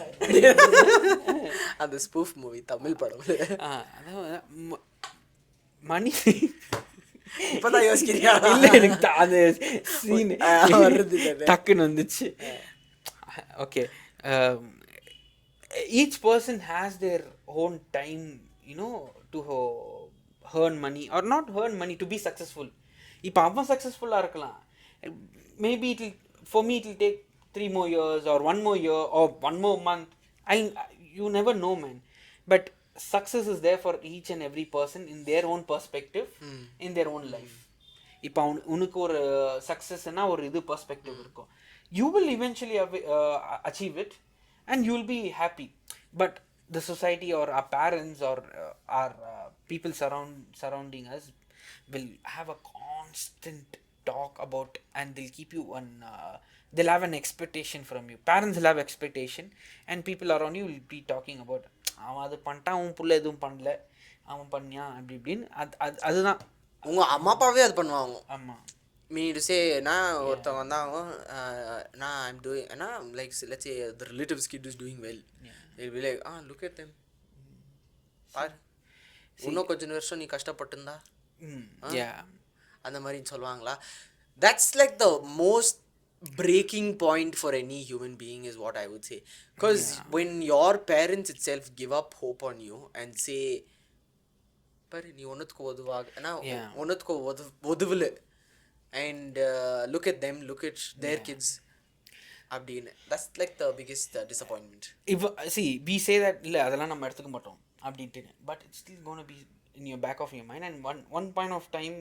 அந்த ஸ்பூஃப் மூவி தமிழ் படம்.
அதான் மணி
இப்பதான் யோசிக்கிறியா?
இல்லை, எனக்கு அது சீன்
வருது
டக்குன்னு வந்துச்சு. Okay, each person has their own time, to earn money or not earn money, to be successful. இப்போ அவன் சக்ஸஸ்ஃபுல்லாக இருக்கலாம், maybe for me it will take 3 more years or 1 more year or 1 more month. You never know, man. But success is there for each and every person in their own perspective, in their own life. இப்போ உனக்கு ஒரு சக்ஸஸ்னா ஒரு இது perspective இருக்கும். You will eventually achieve it and you will be happy. But the society or our parents or our people surrounding us will have a constant talk about, and they'll keep you on, they'll have an expectation from you. Parents will have expectation and people around you will be talking about, அவன் அது பண்ணிட்டான், அவன் புள்ள எதுவும் பண்ணல, அவன் பண்ணியா அப்படி இப்படின்னு. அதுதான்
உங்கள் அம்மா அப்பாவே அது பண்ணுவாங்க.
ஆமாம்,
மீன் சே நான் ஒருத்தவங்க வந்தாங்க, நான் ஐம் டூயிங் ஏன்னா like let's say the relatives kid is doing well, it will like look at them, பார் இன்னும் கொஞ்சம் வருஷம் நீ கஷ்டப்பட்டுருந்தா அந்த மாதிரின்னு சொல்லுவாங்களா. That's like the most breaking point for any human being is what I would say, because when your parents itself give up hope on you and say பாரு நீ ஒன்றுத்துக்கு ஒதுவாக ஏன்னா ஒன்றுத்துக்கு ஒதுவில், and look at them, look at their kids அப்படின்னு, that's like the biggest disappointment.
If see we say that இல்லை அதெல்லாம் நம்ம எடுத்துக்க மாட்டோம் அப்படின்ட்டு, but it's still going to be in your back of your mind, and one point of time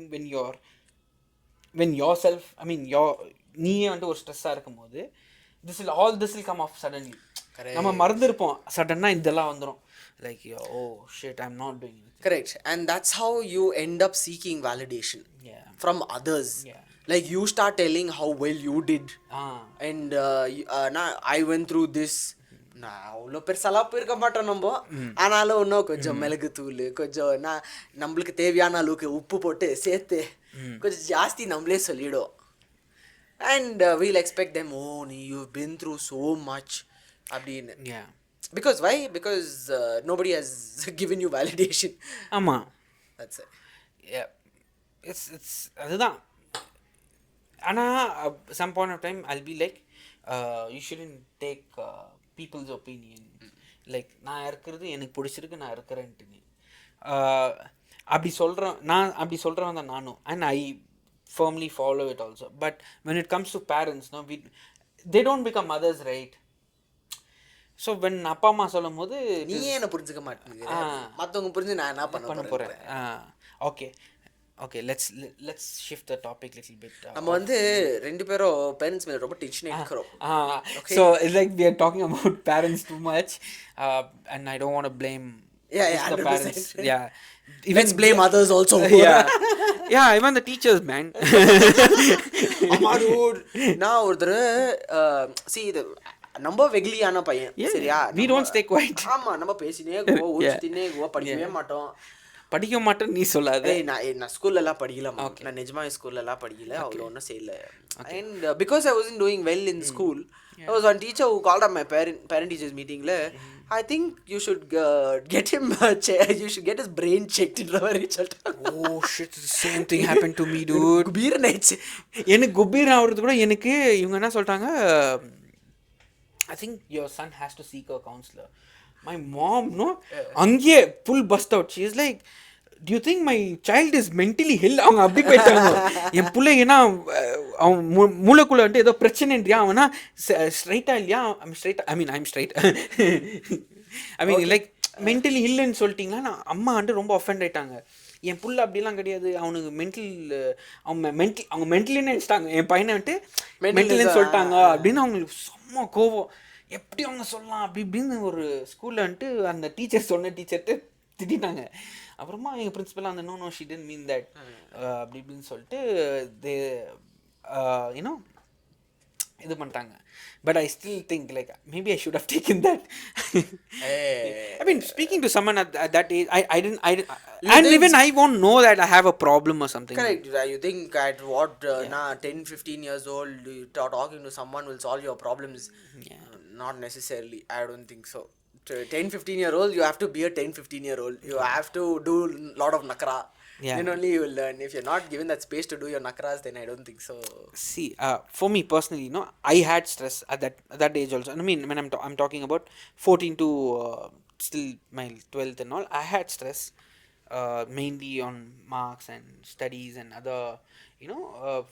when yourself, I mean நீயே வந்து ஒரு ஸ்ட்ரெஸ்ஸாக இருக்கும் போது this will come off suddenly. நம்ம மறந்துருப்போம், சடனாக இதெல்லாம் வந்துடும், like oh shit, I'm not doing it.
Correct. And that's how you end up seeking validation from others. Like you start telling how well you did, and I went through this. நான் அவ்வளோ பெருசாலாம் போயிருக்க மாட்டோம் நம்ம, ஆனாலும் இன்னும் கொஞ்சம் மிளகு தூள், கொஞ்சம் நம்மளுக்கு தேவையான அளவுக்கு உப்பு போட்டு சேர்த்து கொஞ்சம் ஜாஸ்தி நம்மளே சொல்லிவிடும். And we'll expect them, oh you've been through so much அப்படின்னு. Because why? Because nobody has given you validation.
ஆமாம்,
that's it.
Yeah, it's அதுதான். ஆனால் some point of time I'll be like, you shouldn't take people's opinion. Like நான் இருக்கிறது எனக்கு பிடிச்சிருக்கு, நான் இருக்கிறேன்ட்டு அப்படி சொல்கிறேன், நான் அப்படி சொல்கிறேன் தான் நானும், and I firmly follow it also. But when it comes to parents, they don't become mothers, right? So when அப்பா அம்மா சொல்லும் போது
நீ என்ன புரிஞ்சுக்க மாட்டேங்க, மற்றவங்க புரிஞ்சு நான் என்ன பண்ண போகிறேன்.
Okay let's shift the topic little bit.
நம்ம வந்து ரெண்டு பேரும் பேரண்ட்ஸ் மேலே ரொம்ப டென்ஷன் எடுக்கிறோம்.
So it's like we are talking about parents too much, and I don't want to blame the parents.
Let's blame others also.
Even the teachers, man.
அம்மா dude, நான் ஒருத்தர் see இது நம்ம வெகுலியான பையன், சரியா?
We don't stay quiet.
ஆமா, நம்ம பேசினே கோவா, ஊச்சினே கோவா, படிக்கவே மாட்டோம்.
நீ சொல்லாத.
நான் ஸ்கூல்ல எல்லாம் படிக்கல, நான் நிஜமா ஸ்கூல்ல எல்லாம் படிக்கல, அவ்வளோ ஒன்றும் செய்யல. And because I wasn't doing well in school, there was one teacher who called up my parent teachers meeting la, I think you should get him you should get his brain checked in result.
Oh shit, the same thing happened to me, dude.
குபீர் nights
எனக்கு குபீர் ஆகுறது கூட எனக்கு இவங்க என்ன சொல்லிட்டாங்க, I think your son has to seek a counselor. My mom, அங்கேயே full bust out. She is like, do you think my child is mentally ill? அவங்க அப்படி போயிட்டாங்க. என் பிள்ளை ஏன்னா அவன் மூளைக்குள்ள வந்துட்டு ஏதோ பிரச்சனைன்றியா அவனா ஸ்ட்ரைட்டா இல்லையா I'm straight I mean like mentally இல்லைன்னு சொல்லிட்டீங்களா நான் அம்மா வந்துட்டு ரொம்ப அஃபெண்ட் ஆயிட்டாங்க. என் புள்ள அப்படிலாம் கிடையாது, அவனுக்கு அவங்க மென்டலின்னு நினச்சிட்டாங்க. என் பையனை வந்துட்டு மென்டலின்னு சொல்லிட்டாங்க அப்படின்னு அவங்களுக்கு செம்ம கோவம். எப்படி அவங்க சொல்லலாம் அப்படி இப்படின்னு ஒரு ஸ்கூலில் வந்துட்டு அந்த டீச்சர் சொன்ன டீச்சர்ட்டு திட்டாங்க. அப்புறமா எங்கள் பிரின்சிபல் அந்த no she didn't mean that அப்படி இப்படின்னு சொல்லிட்டு தே யூனோ இது பண்ணிட்டாங்க. But I still think like maybe I should have taken that. I mean, speaking to someone at that age, I didn't and even I won't know that I have a problem or something.
Correct. You think at what 10 15 years old talking to someone will solve your problems? Not necessarily. I don't think so. 10 15-year-old, you have to be a 10 15-year-old. You have to do a lot of nakra. Then only you will learn. If you're not given that space to do your nakras, then I don't think so.
See, for me personally, I had stress at that age also. I mean, when I'm talking about 14 to still my 12th and all, I had stress mainly on marks and studies and other,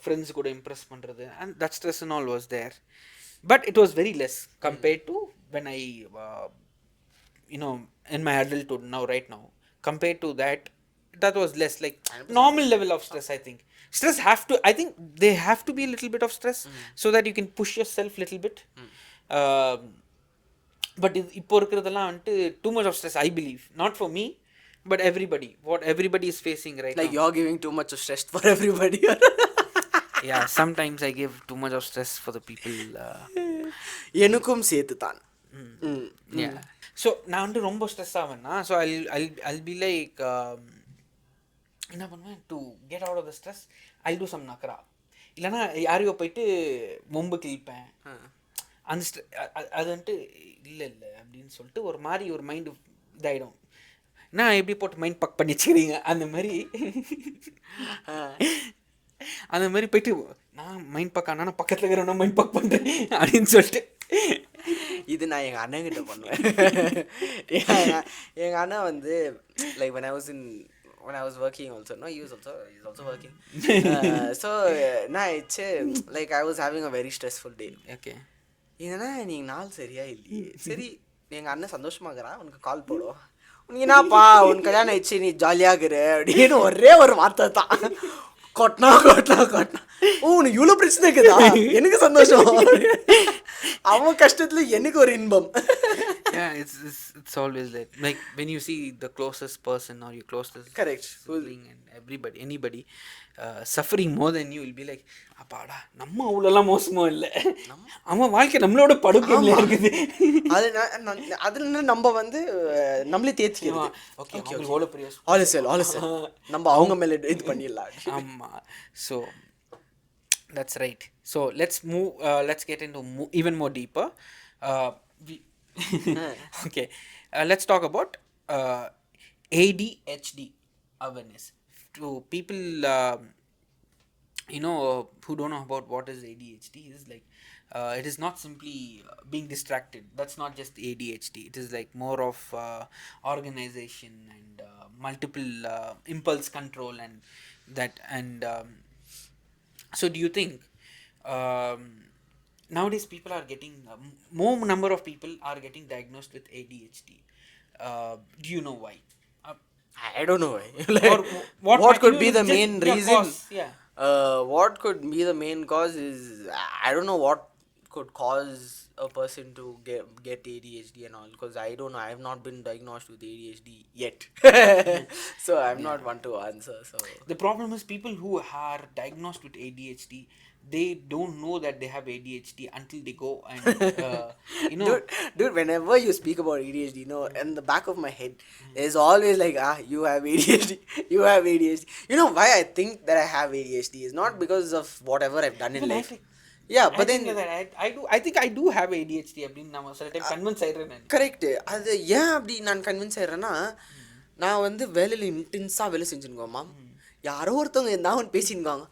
friends could impress பண்றது, and that stress and all was there. But it was very less compared to when I, in my adulthood now, right now, compared to that was less like normal level of stress. I think I think they have to be a little bit of stress so that you can push yourself little bit. But இப்போ இருக்கிறதெல்லாம் வந்துட்டு too much of stress, I believe, not for me but what everybody is facing right
like
now.
You're giving too much of stress for everybody.
Yeah, sometimes I give too much of stress for the people.
எனக்கும் சேர்த்து தான்.
Yeah, so நான் வந்து ரொம்ப stress ஆவேன்னா, so I'll be like என்ன பண்ணுவேன், to get out of the stress I do some நக்கரா, இல்லைனா யாரையோ போயிட்டு மொம்பு கிழிப்பேன். அந்த அது வந்துட்டு இல்லை அப்படின்னு சொல்லிட்டு ஒரு மாதிரி ஒரு மைண்டு இதாகிடும். நான் எப்படி போட்டு மைண்ட் பக் பண்ணி வச்சுக்கிறீங்க அந்த மாதிரி போயிட்டு நான் மைண்ட் பக் ஆனால் நான் பக்கத்தில் இருக்கிற மைண்ட் பக் பண்ணுறேன் அப்படின்னு சொல்லிட்டு
இது நான் எங்கள் அண்ணன்கிட்ட பண்ணுவேன். எங்கள் அண்ணன் வந்து like when I was working also, no, he's also working. So night like I was having a very stressful day.
Okay.
இதனா நீங்கள் நாள் சரியா இல்லையே, சரி எங்கள் அண்ணன் சந்தோஷமாகறான், உனக்கு கால் போடும், உனக்கு என்னப்பா உனக்கு கல்யாணம் ஆயிடுச்சு நீ ஜாலியாகிற அப்படின்னு ஒரே ஒரு வார்த்தை தான். கொட்டினா உனக்கு இவ்வளோ பிரச்சனை இருக்குதா, எனக்கு சந்தோஷம், அவன் கஷ்டத்துல எனக்கு ஒரு இன்பம்.
Yeah, it's always like when you see the closest person or your closest
correct
sibling and anybody suffering more than you, will be like அப்பாடா நம்ம அவ்வளோலாம் மோசமோ இல்லை, அவன் வாழ்க்கை நம்மளோட படுக்கையில் இருக்குது.
அதுல நம்ம வந்து நம்மளே தேய்ச்சிக்கிறது.
ஓகே அவ்வளோ பெரிய
நம்ம அவங்க மேலே இது பண்ணிடலாம்.
ஆமாம், so that's right. So let's get into even more deeper. Okay, let's talk about ADHD awareness. To people who don't know about what is ADHD, is like it is not simply being distracted. That's not just ADHD. It is like more of organization and multiple impulse control and that. And so do you think nowadays people are getting more number of people are getting diagnosed with ADHD? Do you know why?
I don't know why. Like, what could be the main reason?
Cause, yeah.
What could be the main cause is I don't know what could cause a person to get ADHD and all, because I don't know. I have not been diagnosed with ADHD yet. So I'm not one to answer. So
the problem is people who are diagnosed with ADHD, they don't know that they have ADHD until they go and
dude, whenever you speak about ADHD, in the back of my head there's always like you have ADHD, you have ADHD. You know why I think that I have ADHD is not because of whatever I've done in life. Yeah, but then
I think I do have ADHD அப்படின்னு நான் சில time convince ஆயிடுறேன் நான்.
Correct. அது ஏன் அப்படி நான் convince ஆயிடுறேன்னா, நான் வந்து வேலையில் இன்டென்ஸாக வேலை செஞ்சுருக்கோம்மா, யாரோ ஒருத்தவங்க இருந்தால் பேசியிருக்காங்க,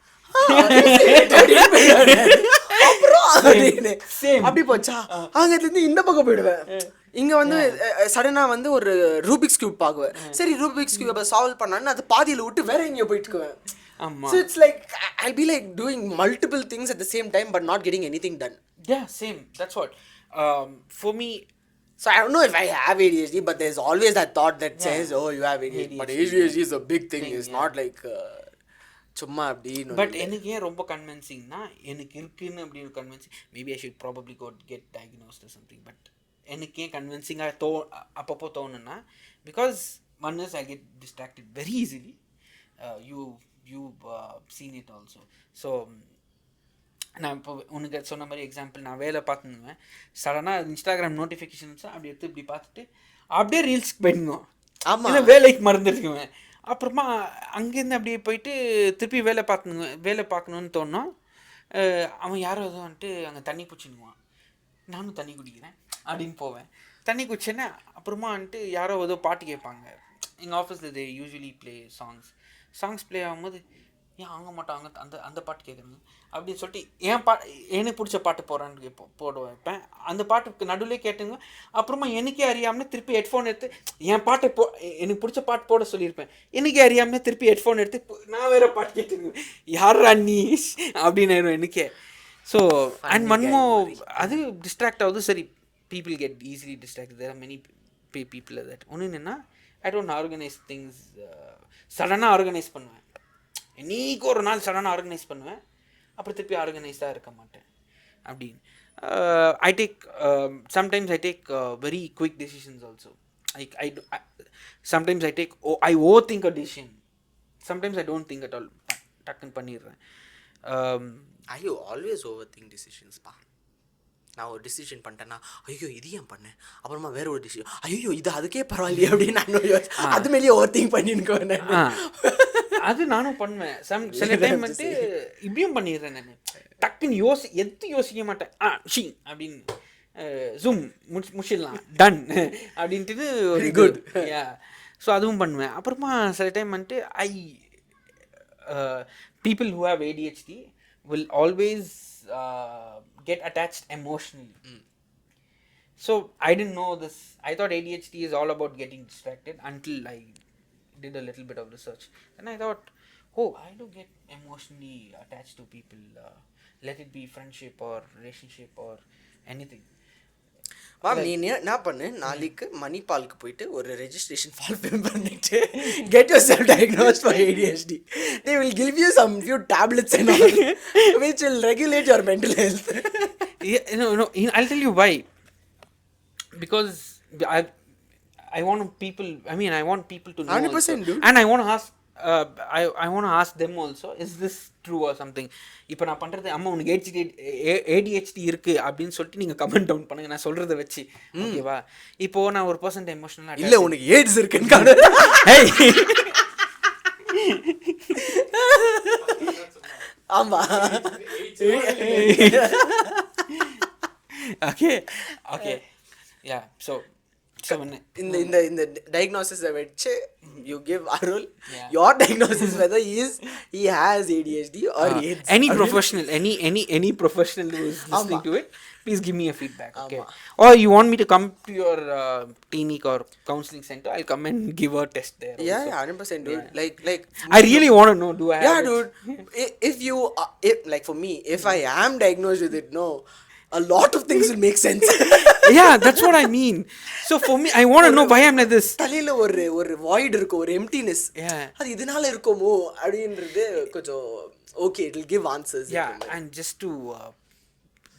அப்புறம் அப்படின்னு
Same.
அப்படி போச்சா அங்கேருந்து இந்த பக்கம் போயிடுவேன். இங்கே வந்து சடனாக வந்து ஒரு ரூபிக்ஸ் கியூப் பார்க்குவேன். சரி ரூபிக்ஸ் கியூப் சால்வ் பண்ணான்னு அது பாதியில் விட்டு வேற எங்கேயோ போயிட்டுக்குவேன்.
ஆமா.
So it's like I'll be like doing multiple things at the same time but not getting anything done.
Yeah, same. That's what. For me,
So I don't know if I have ADHD, but there's always that thought that says, "Oh, you have ADHD." But ADHD is a big thing. It's not like சும்மா அப்படின்னு.
But எனக்கு ஏன் ரொம்ப கன்வின்சிங்னா எனக்கு இருக்குன்னு அப்படின்னு convincing maybe I should probably get diagnosed or something. But எனக்கு ஏன் கன்வின்சிங்காக அப்பப்போ தோணுன்னா because one is I get distracted very easily. You seen it also. So நான் இப்போ உனக்கு சொன்ன மாதிரி எக்ஸாம்பிள் நான் வேலை பார்த்துக்குவேன். சடனாக இன்ஸ்டாகிராம் நோட்டிஃபிகேஷன்ஸ் அப்படி எடுத்து இப்படி பார்த்துட்டு அப்படியே ரீல்ஸ்க்கு போயிடுவோம். ஆமாம், வேலைக்கு மறந்துருக்குவேன். அப்புறமா அங்கேருந்து அப்படியே போயிட்டு திருப்பி வேலை பார்க்கணுன்னு தோணும். அவன் யாரோ எதுவும் வந்துட்டு அங்கே தண்ணி குடிச்சுக்குவான், நானும் தண்ணி குடிக்கிறேன் அப்படின்னு போவேன். தண்ணி குடிச்சேன்னா அப்புறமா வந்துட்டு யாரோ ஏதோ பாட்டு கேட்பாங்க. எங்கள் ஆஃபீஸில் இது யூஸ்வலி ப்ளே சாங்ஸ் ப்ளே ஆகும்போது ஏன் வாங்க மாட்டாங்க அந்த பாட்டு கேட்குறாங்க அப்படின்னு சொல்லிட்டு எனக்கு பிடிச்ச பாட்டு போட வைப்பேன். அந்த பாட்டுக்கு நடுவில் கேட்டுங்க. அப்புறமா எனக்கே அறியாமல் திருப்பி ஹெட்ஃபோன் எடுத்து என் பாட்டை எனக்கு பிடிச்ச பாட்டு போட சொல்லியிருப்பேன். எனக்கே அறியாமல் திருப்பி ஹெட்ஃபோன் எடுத்து நான் வேறு பாட்டு கேட்டுங்க, யாரா நீ அப்படின்னு எனக்கே. ஸோ அண்ட் மன்மோ அது டிஸ்ட்ராக்ட் ஆகுது. சரி, people get easily distract. There are many people that. ஒன்று என்னென்னா ஐ டோன்ட் ஆர்கனைஸ் திங்ஸ். சடனாக ஆர்கனைஸ் பண்ணுவேன். இன்னைக்கு ஒரு நாள் சடனாக ஆர்கனைஸ் பண்ணுவேன், அப்புறம் திருப்பி ஆர்கனைஸ்டாக இருக்க மாட்டேன் அப்படின்னு. I take sometimes I take very quick decisions also. Sometimes I over think a decision. Sometimes I don't think at all. டக்குன்னு பண்ணிடுறேன்.
ஐயோ ஆல்வேஸ் ஓவர் திங்க் டிசிஷன்ஸ்ப்பா. நான் ஒரு டிசிஷன் பண்ணிட்டேன்னா ஐயோ இது ஏன் பண்ணேன், அப்புறமா வேற ஒரு டிசிஷன் ஐயோ இது அதுக்கே பரவாயில்லையே அப்படின்னு நான் அது மேலேயே ஓவர் திங்க் பண்ணிருக்கேன்.
அது நானும் பண்ணுவேன். சில டைம் வந்துட்டு இப்படியும் பண்ணிடுறேன். நான் டக்குன்னு யோசிக்க மாட்டேன். அப்படின்னு ஜூம் முடிச்சிடலாம் டன் அப்படின்ட்டு ஒரு குட். ஸோ அதுவும் பண்ணுவேன். அப்புறமா சில டைம் வந்துட்டு people who have ADHD will always get attached emotionally. So I didn't know this. I thought ADHD is all about getting distracted until I did a little bit of research. And I thought, oh, I do get emotionally attached to people. Let it be friendship or relationship or anything.
நீ என்ன பண்ணு, நாளைக்கு மணிபாலுக்கு போயிட்டு ஒரு registration form fill பண்ணிட்டு get your self diagnosed for ADHD. They will give you some few tablets and all which will regulate your mental health.
No, I'll tell you why. Because I want people to know
100%
also. And I want to ask I want to ask them also, is this true or something. இப்போ நான் பண்ணுறது அம்மா உனக்கு ADHD இருக்குது அப்படின்னு சொல்லிட்டு நீங்கள் comment down பண்ணுங்க நான் சொல்கிறத வச்சு, ஓகேவா. இப்போது நான் ஒரு பர்சன்ட் எமோஷனலாக
இல்லை உனக்கு ஏட்ஸ் இருக்குன்னு ஆமாம்
ஓகே யா. ஸோ
இந்த diagnosis வச்சு you give Arul your diagnosis whether he has ADHD or AIDS.
Any professional, any professional who is listening to it, please give me a feedback, okay? Or you want me to come to your clinic or counseling center, I'll come and give a test there.
Yeah, 100% dude. Like
I really want to know, do I have
dude. If you like for me, if I am diagnosed with it, no, a lot of things will make sense.
Yeah, that's what I mean. So for me, I want to know why I'm like this.
தலையில ஒரு void இருக்கும், ஒரு emptiness. அது இதனால இருக்குமோ அப்படின்றது கொஞ்சம் okay, it will give answers.
Yeah, and just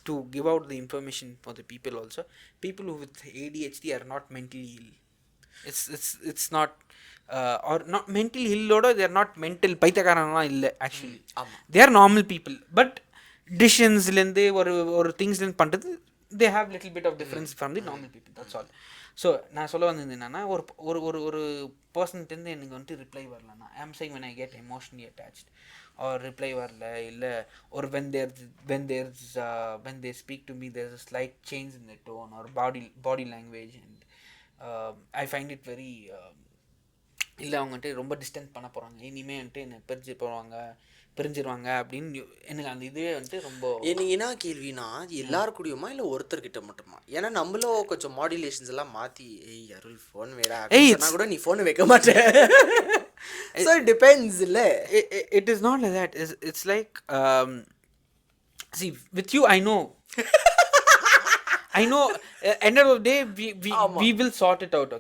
to give out the information for the people also, people who with ADHD are not mentally ill. It's not or not mentally ill, or they are not mental பைத்தியக்காரங்களா இல்ல actually. They are normal people, but டிசிஷன்ஸ்லேருந்து ஒரு திங்ஸ்லேருந்து பண்ணுறது they have little bit of difference from the normal people, that's all. So நான் சொல்ல வந்தது என்னன்னா ஒரு பர்சன்ட்டேருந்து எனக்கு வந்துட்டு ரிப்ளை வரலன்னா I'm saying when I get emotionally attached or reply வரல இல்லை ஒரு when they speak to me there's a slight change in the tone or body language, and I find it very இல்லை அவங்க வந்துட்டு ரொம்ப டிஸ்டன்ஸ் பண்ண போகிறாங்க, இனிமேல் வந்துட்டு என்னை பிரிஞ்சிருவாங்க அப்படின்னு எனக்கு அந்த இதுவே வந்துட்டு ரொம்ப.
எனக்கு என்ன கேள்வினா, எல்லாரு கூடயுமா இல்லை ஒருத்தர்கிட்ட மட்டுமா? ஏன்னா நம்மளும் கொஞ்சம் மாடுலேஷன்ஸ் எல்லாம் மாற்றி, ஏய் அருள் ஃபோன் வேடா அப்படின்னு சொன்னா கூட நீ ஃபோன் வைக்க மாட்டேன். ஸோ இட் டிபெண்ட்ஸ் இல்லை.
It is not like that. It's like see, with you I know end of the day we will sort it out,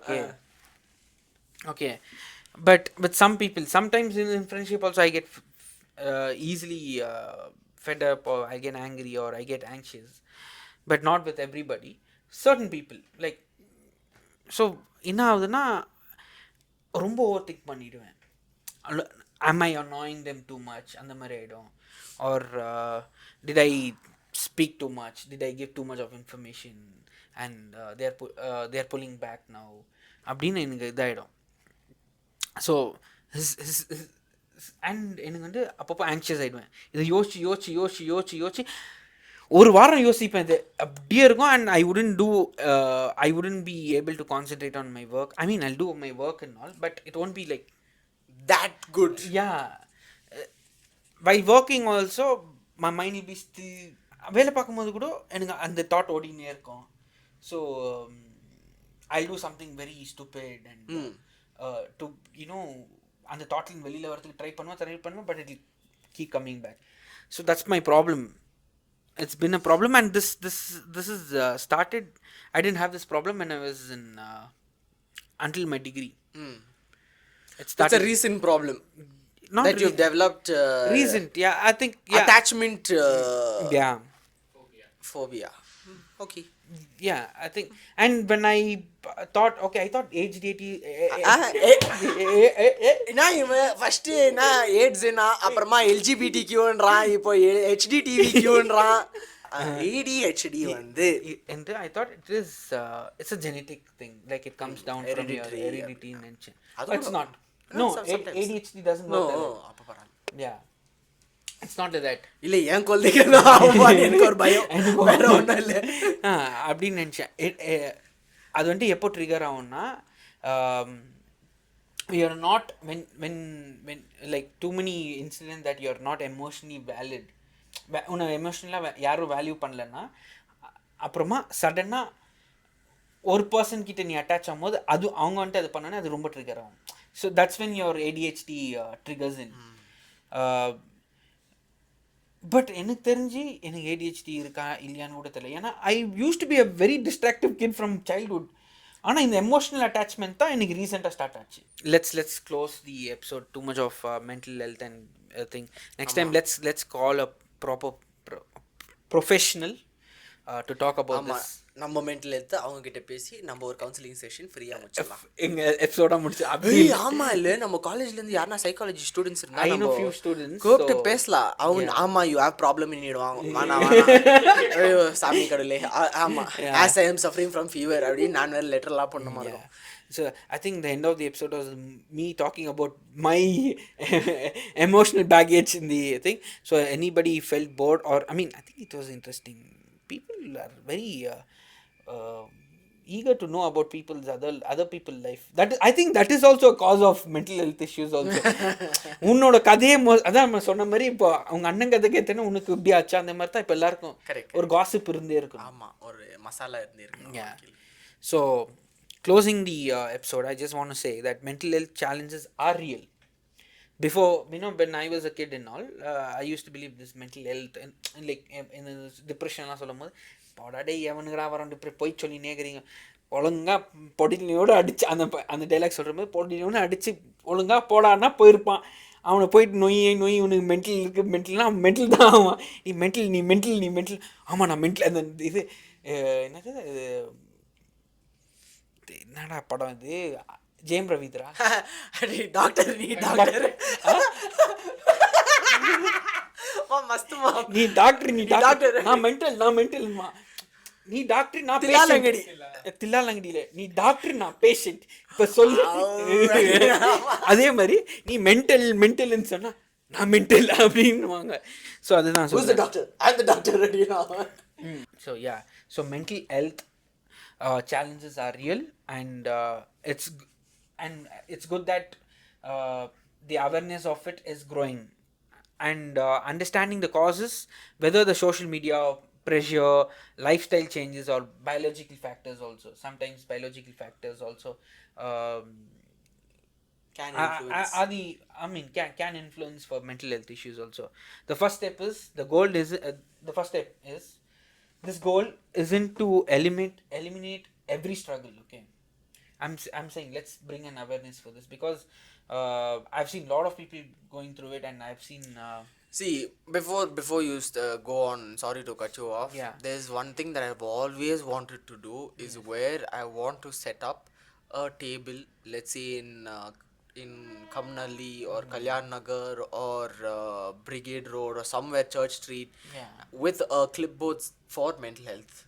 okay. But with some people, sometimes in friendship also I get easily fed up, or I get angry, or I get anxious, but not with everybody. Certain people, like, so என்ன ஆகுதுன்னா ரொம்ப over think பண்ணிடுவேன். am I annoying them too much அந்த மாதிரி ஆகிடும், or did I speak too much, did I give too much of information and they are pulling back now அப்படின்னு எனக்கு இதாகிடும். ஸோ அண்ட் எனக்கு வந்து அப்பப்போ ஆங்ஷியஸ் ஆகிடுவேன். இதை யோசிச்சு ஒரு வாரம் யோசிப்பேன், இது அப்படியே இருக்கும். And I wouldn't be able to concentrate on my work. I mean, I'll do my work and all, but it won't be like
that good.
Yeah. While working also, my mind will be still. வேலை பார்க்கும்போது கூட எனக்கு அந்த thought ஓடினே இருக்கும். So I'll do something very stupid and to அந்த தாட்ல வெளியில் வரதுக்கு try பண்ணுவேன், but it will keep coming back. So that's my problem. It's been a problem, and this is started. I didn't have this problem when I was in until my degree.
It's a recent problem. Not that you've developed
recent. Yeah, I think. Yeah.
Attachment.
Yeah.
Phobia. Okay.
Yeah, I think. And when I thought ADHD
நான் first நான் AIDS-னா, அப்புறமா LGBTQ-ன்றான், இப்போ HDTVQ-ன்றான். ADHD வந்து
and I thought it's a genetic thing, like it comes down from your heredity nature. It's not. No, ADHD doesn't work. No, அப்ப பரவாயில்லை. Yeah. It's not like that.
இல்லை என் குழந்தைக்கு எனக்கு ஒரு பயம், வேற ஒன்றும் இல்லை
அப்படின்னு நினச்சேன். அது வந்துட்டு எப்போ ட்ரிகர் ஆகும்னா, you're not when like too many incidents that you're not emotionally valid, உன்னை எமோஷ்னலாக யாரும் வேல்யூ பண்ணலன்னா, அப்புறமா சடனாக ஒரு பர்சன் கிட்ட நீ அட்டாச் ஆகும்போது அது அவங்க வந்துட்டு அது பண்ணோன்னா அது ரொம்ப ட்ரிகர் ஆகும். So that's when your ADHD triggers in. But எனக்கு தெரிஞ்சு எனக்கு ADHD இருக்கா இல்லையான்னு கூட தெரியல. ஏன்னா I used to be a very distractive kid from childhood. ஆனால் இந்த எமோஷனல் அட்டாச்மெண்ட் தான் எனக்கு ரீசெண்டாக ஸ்டார்ட் ஆச்சு. Let's close the episode. Too much of mental health and thing. Next time let's call a proper professional to talk about this.
நம்ம mental health அவங்க கிட்ட பேசி நம்ம ஒரு கவுன்சிலிங் செஷன் ஃப்ரீயா முடிச்சிடலாம்.
எங்க எபிசோட முடிச்சு.
ஆமா, இல்ல நம்ம காலேஜ்ல இருந்து யாரா சைக்காலஜி ஸ்டூடண்ட்ஸ் இருந்தா
I know few students
கூப்பிட்டு பேசலாம். அவங்க ஆமா யூ ஹேவ் ப்ராப்ளம் இன்னிடுவாங்க. வானா ஐயோ சாமி கடவுளே, ஆமா as I am suffering from fever அப்படி நான் வேற லெட்டர்லாம் பண்ண மாதிரி.
So I think the end of the episode was me talking about my emotional baggage in the thing. So anybody felt bored, or I mean I think it was interesting. People are very eager to know about people's other people's life. That I think that is also a cause of mental health issues also. உன்னோட கதையே அதான் நம்ம சொன்ன மாதிரி இப்போ அவங்க அண்ணன் கதை கேட்டேன்னா உனக்கு இப்படி ஆச்சு அந்த மாதிரி தான் இப்போ எல்லாருக்கும் ஒரு காசிப் இருந்தே இருக்கும்.
ஆமா, ஒரு மசாலா இருந்தே இருக்கும்.
So closing the episode, I just want to say that mental health challenges are real. Before, when I was a kid and all, I used to believe this mental health and like in depression எல்லாம் சொல்லும்போது போடாடே எவனுங்கடா வரான் போய் சொல்லி நேக்கிறீங்க, ஒழுங்கா பொடியோடு அடிச்சு அந்த dialogue சொல்கிற மாதிரி பொடியோடு அடிச்சு ஒழுங்கா போடான்னா போயிருப்பான். அவனை போயிட்டு நொய் உனக்கு மென்டல் இருக்குது, மென்டல்னா மென்டல் தான் ஆவான். நீ மென்டல் ஆமாம் நான் மென்டல். அந்த இது என்னது என்னடா படம் இது, ஜெயம் ரவித்ரா
டாக்டர் நீ டாக்டர்
நான் மென்டல்மா, நீ டாக்டர் நான் தில்லாலங்கடியில நீ டாக்டர் நான் பேஷண்ட். இப்ப சொல்லு அதே மாதிரி நீ மென்டல்னு சொன்னா நான் மென்டல் அப்படின்னுவாங்க. ஸோ அதுதான் so yeah so mental health challenges are real, and it's good that uh, the awareness of it is growing, and understanding the causes, whether the social media pressure, lifestyle changes, or biological factors also. Sometimes biological factors also um,
Can
are
influence.
the can influence for mental health issues also. The first step is the goal is the first step is this goal isn't to eliminate every struggle. Okay, I'm saying let's bring an awareness for this, because I've seen a lot of people going through it, and I've seen
See, before you go on, sorry to cut you off.
yeah.
There's one thing that I've always wanted to do is where I want to set up a table, let's say in Kamnalli or Kalyan Nagar or Brigade Road or somewhere Church Street,
Yeah.
with clipboards for mental health.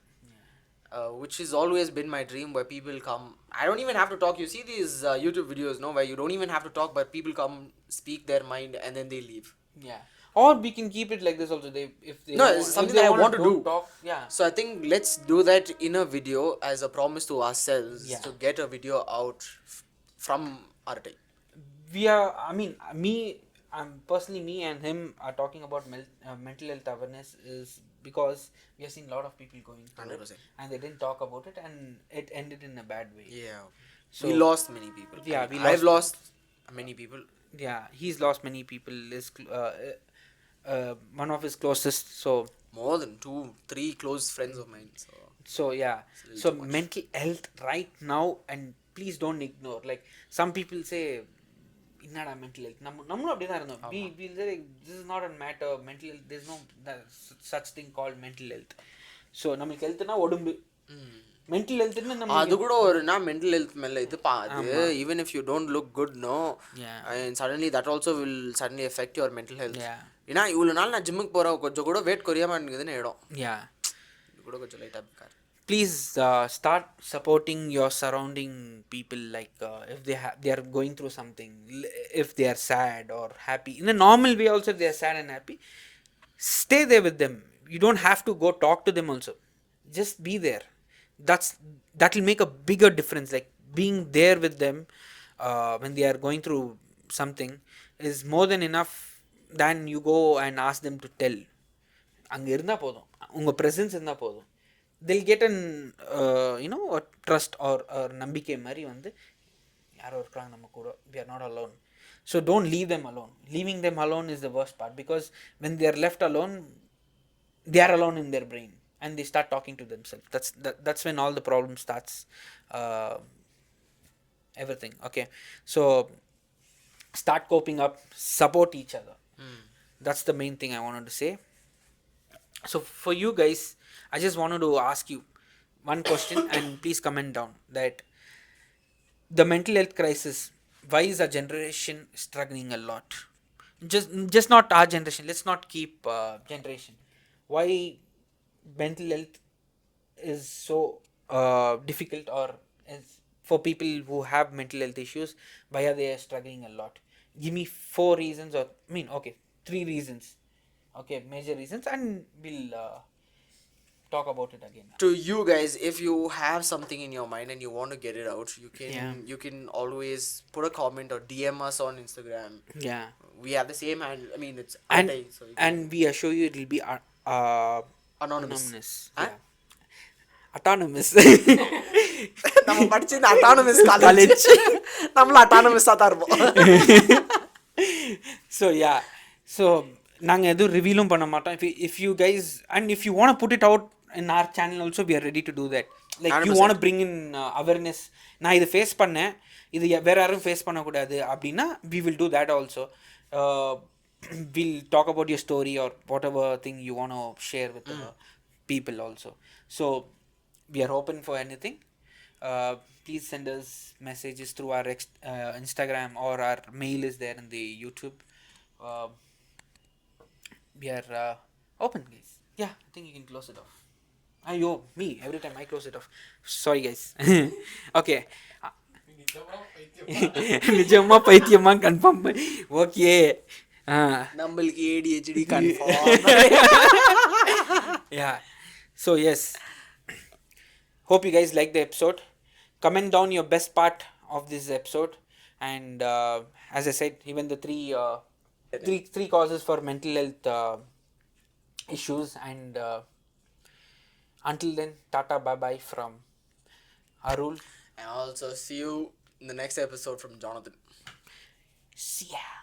Which has always been my dream, where people come. I don't even have to talk. You see these YouTube videos, no, where you don't even have to talk, but people come, speak their mind, and then they leave.
Yeah, or we can keep it like this also. They if they
No,
don't
it's
want, if
something
they
that I
want
want
to
to
don't
do.
talk. Yeah.
So I think let's do that in a video as a promise to ourselves
Yeah.
to get a video out from Araitai.
We are, I mean, personally, me and him are talking about mental health awareness is because we have seen a lot of people going through it,
100%.
and they didn't talk about it, and it ended in a bad way.
Yeah. We
So
lost many people. I
yeah,
mean,
we
I've
lost.
lost many people.
Yeah, he's lost many people. One of his closest. So
More than 2, 3 close friends of mine. So
yeah,
it's a little
so
too much.
mental health right now, and please don't ignore. Like some people say, என்னடா mental health, நம்மளும் அப்படிதான் இருந்தோம். We say like, this is not a matter of mental health. There's no such thing called mental health. So நமக்கு ஹெல்த்னா உடம்பு, mental healthன்னு
அது
நம்மளுக்கு
கூட ஒரு மென்டல் ஹெல்த் மேல இதுப்பா அது.
ஆமா.
Even if you don't look good, no,
Yeah.
and suddenly that also will suddenly affect your mental health.
Yeah.
ஏன்னா இவ்வளோ நாள் நான் ஜிம்முக்கு போகிறேன், கொஞ்சம் கூட வெயிட் குறையாம இருக்குதுன்னு இடம்
Yeah.
இது கூட கொஞ்சம் லைட்டாக இருக்காரு.
Please start supporting your surrounding people, like if they are going through something, if they are sad or happy in a normal way also. If they are sad and happy, stay there with them. You don't have to go talk to them also, just be there. That will make a bigger difference. Like being there with them when they are going through something is more than enough than you go and ask them to tell. அங்கே இருந்தால் போதும், உங்கள் presence இருந்தால் போதும். they'll get an a trust or நம்பிக்கை மாதிரி வந்து யாரோ இருக்கிறாங்க நம்ம கூட, we are not alone. So don't leave them alone. Leaving them alone is the worst part, because when they are left alone, they are alone in their brain and they start talking to themselves. That's when all the problem starts, everything. Okay, so start coping up, support each other. That's the main thing I wanted to say. So for you guys, I just wanted to ask you one question, and please comment down that the mental health crisis, why is our generation struggling a lot? Just not our generation, let's not keep generation. Why mental health is so difficult, or is for people who have mental health issues, why are they struggling a lot? Give me 4 reasons, or okay, 3 reasons. Okay, major reasons, and we'll talk about it again.
To you guys, if you have something in your mind and you want to get it out,
Yeah.
you can always put a comment or DM us on Instagram.
Yeah.
We have the same hand. I mean, it's
And
Araitai, so you
and we assure you it will be
anonymous. Huh?
Yeah. Autonomous.
நம்ம படிச்ச இந்த autonomous college நம்மள அட்டானமஸா தான் இருப்போம்.
So yeah, so நாங்கள் எதுவும் ரிவீலும் பண்ண மாட்டோம். If you guys, and if you want to put it out in our channel also, we are ready to do that. Like 100%. You want to bring in awareness. நான் இதை face பண்ணேன், இது வேற யாரும் ஃபேஸ் பண்ணக்கூடாது அப்படின்னா we will do that also. We'll talk about your story or whatever thing you want to share with the people also. So we are open for anything. Please send us messages through our Instagram, or our mail is there in the YouTube. We are open, guys. Yeah, I think you can close it off. Me, every time I close it off. Sorry, guys. Okay. நிஜமா பைத்தியமா confirm. Okay,
நம்மளுக்கு ADHD confirm.
Yeah. So yes, hope you guys like the episode. Comment down your best part of this episode, And as I said, even the three causes for mental health issues. And until then, tata, bye bye from Arul.
And also see you in the next episode from Jonathan.
See ya.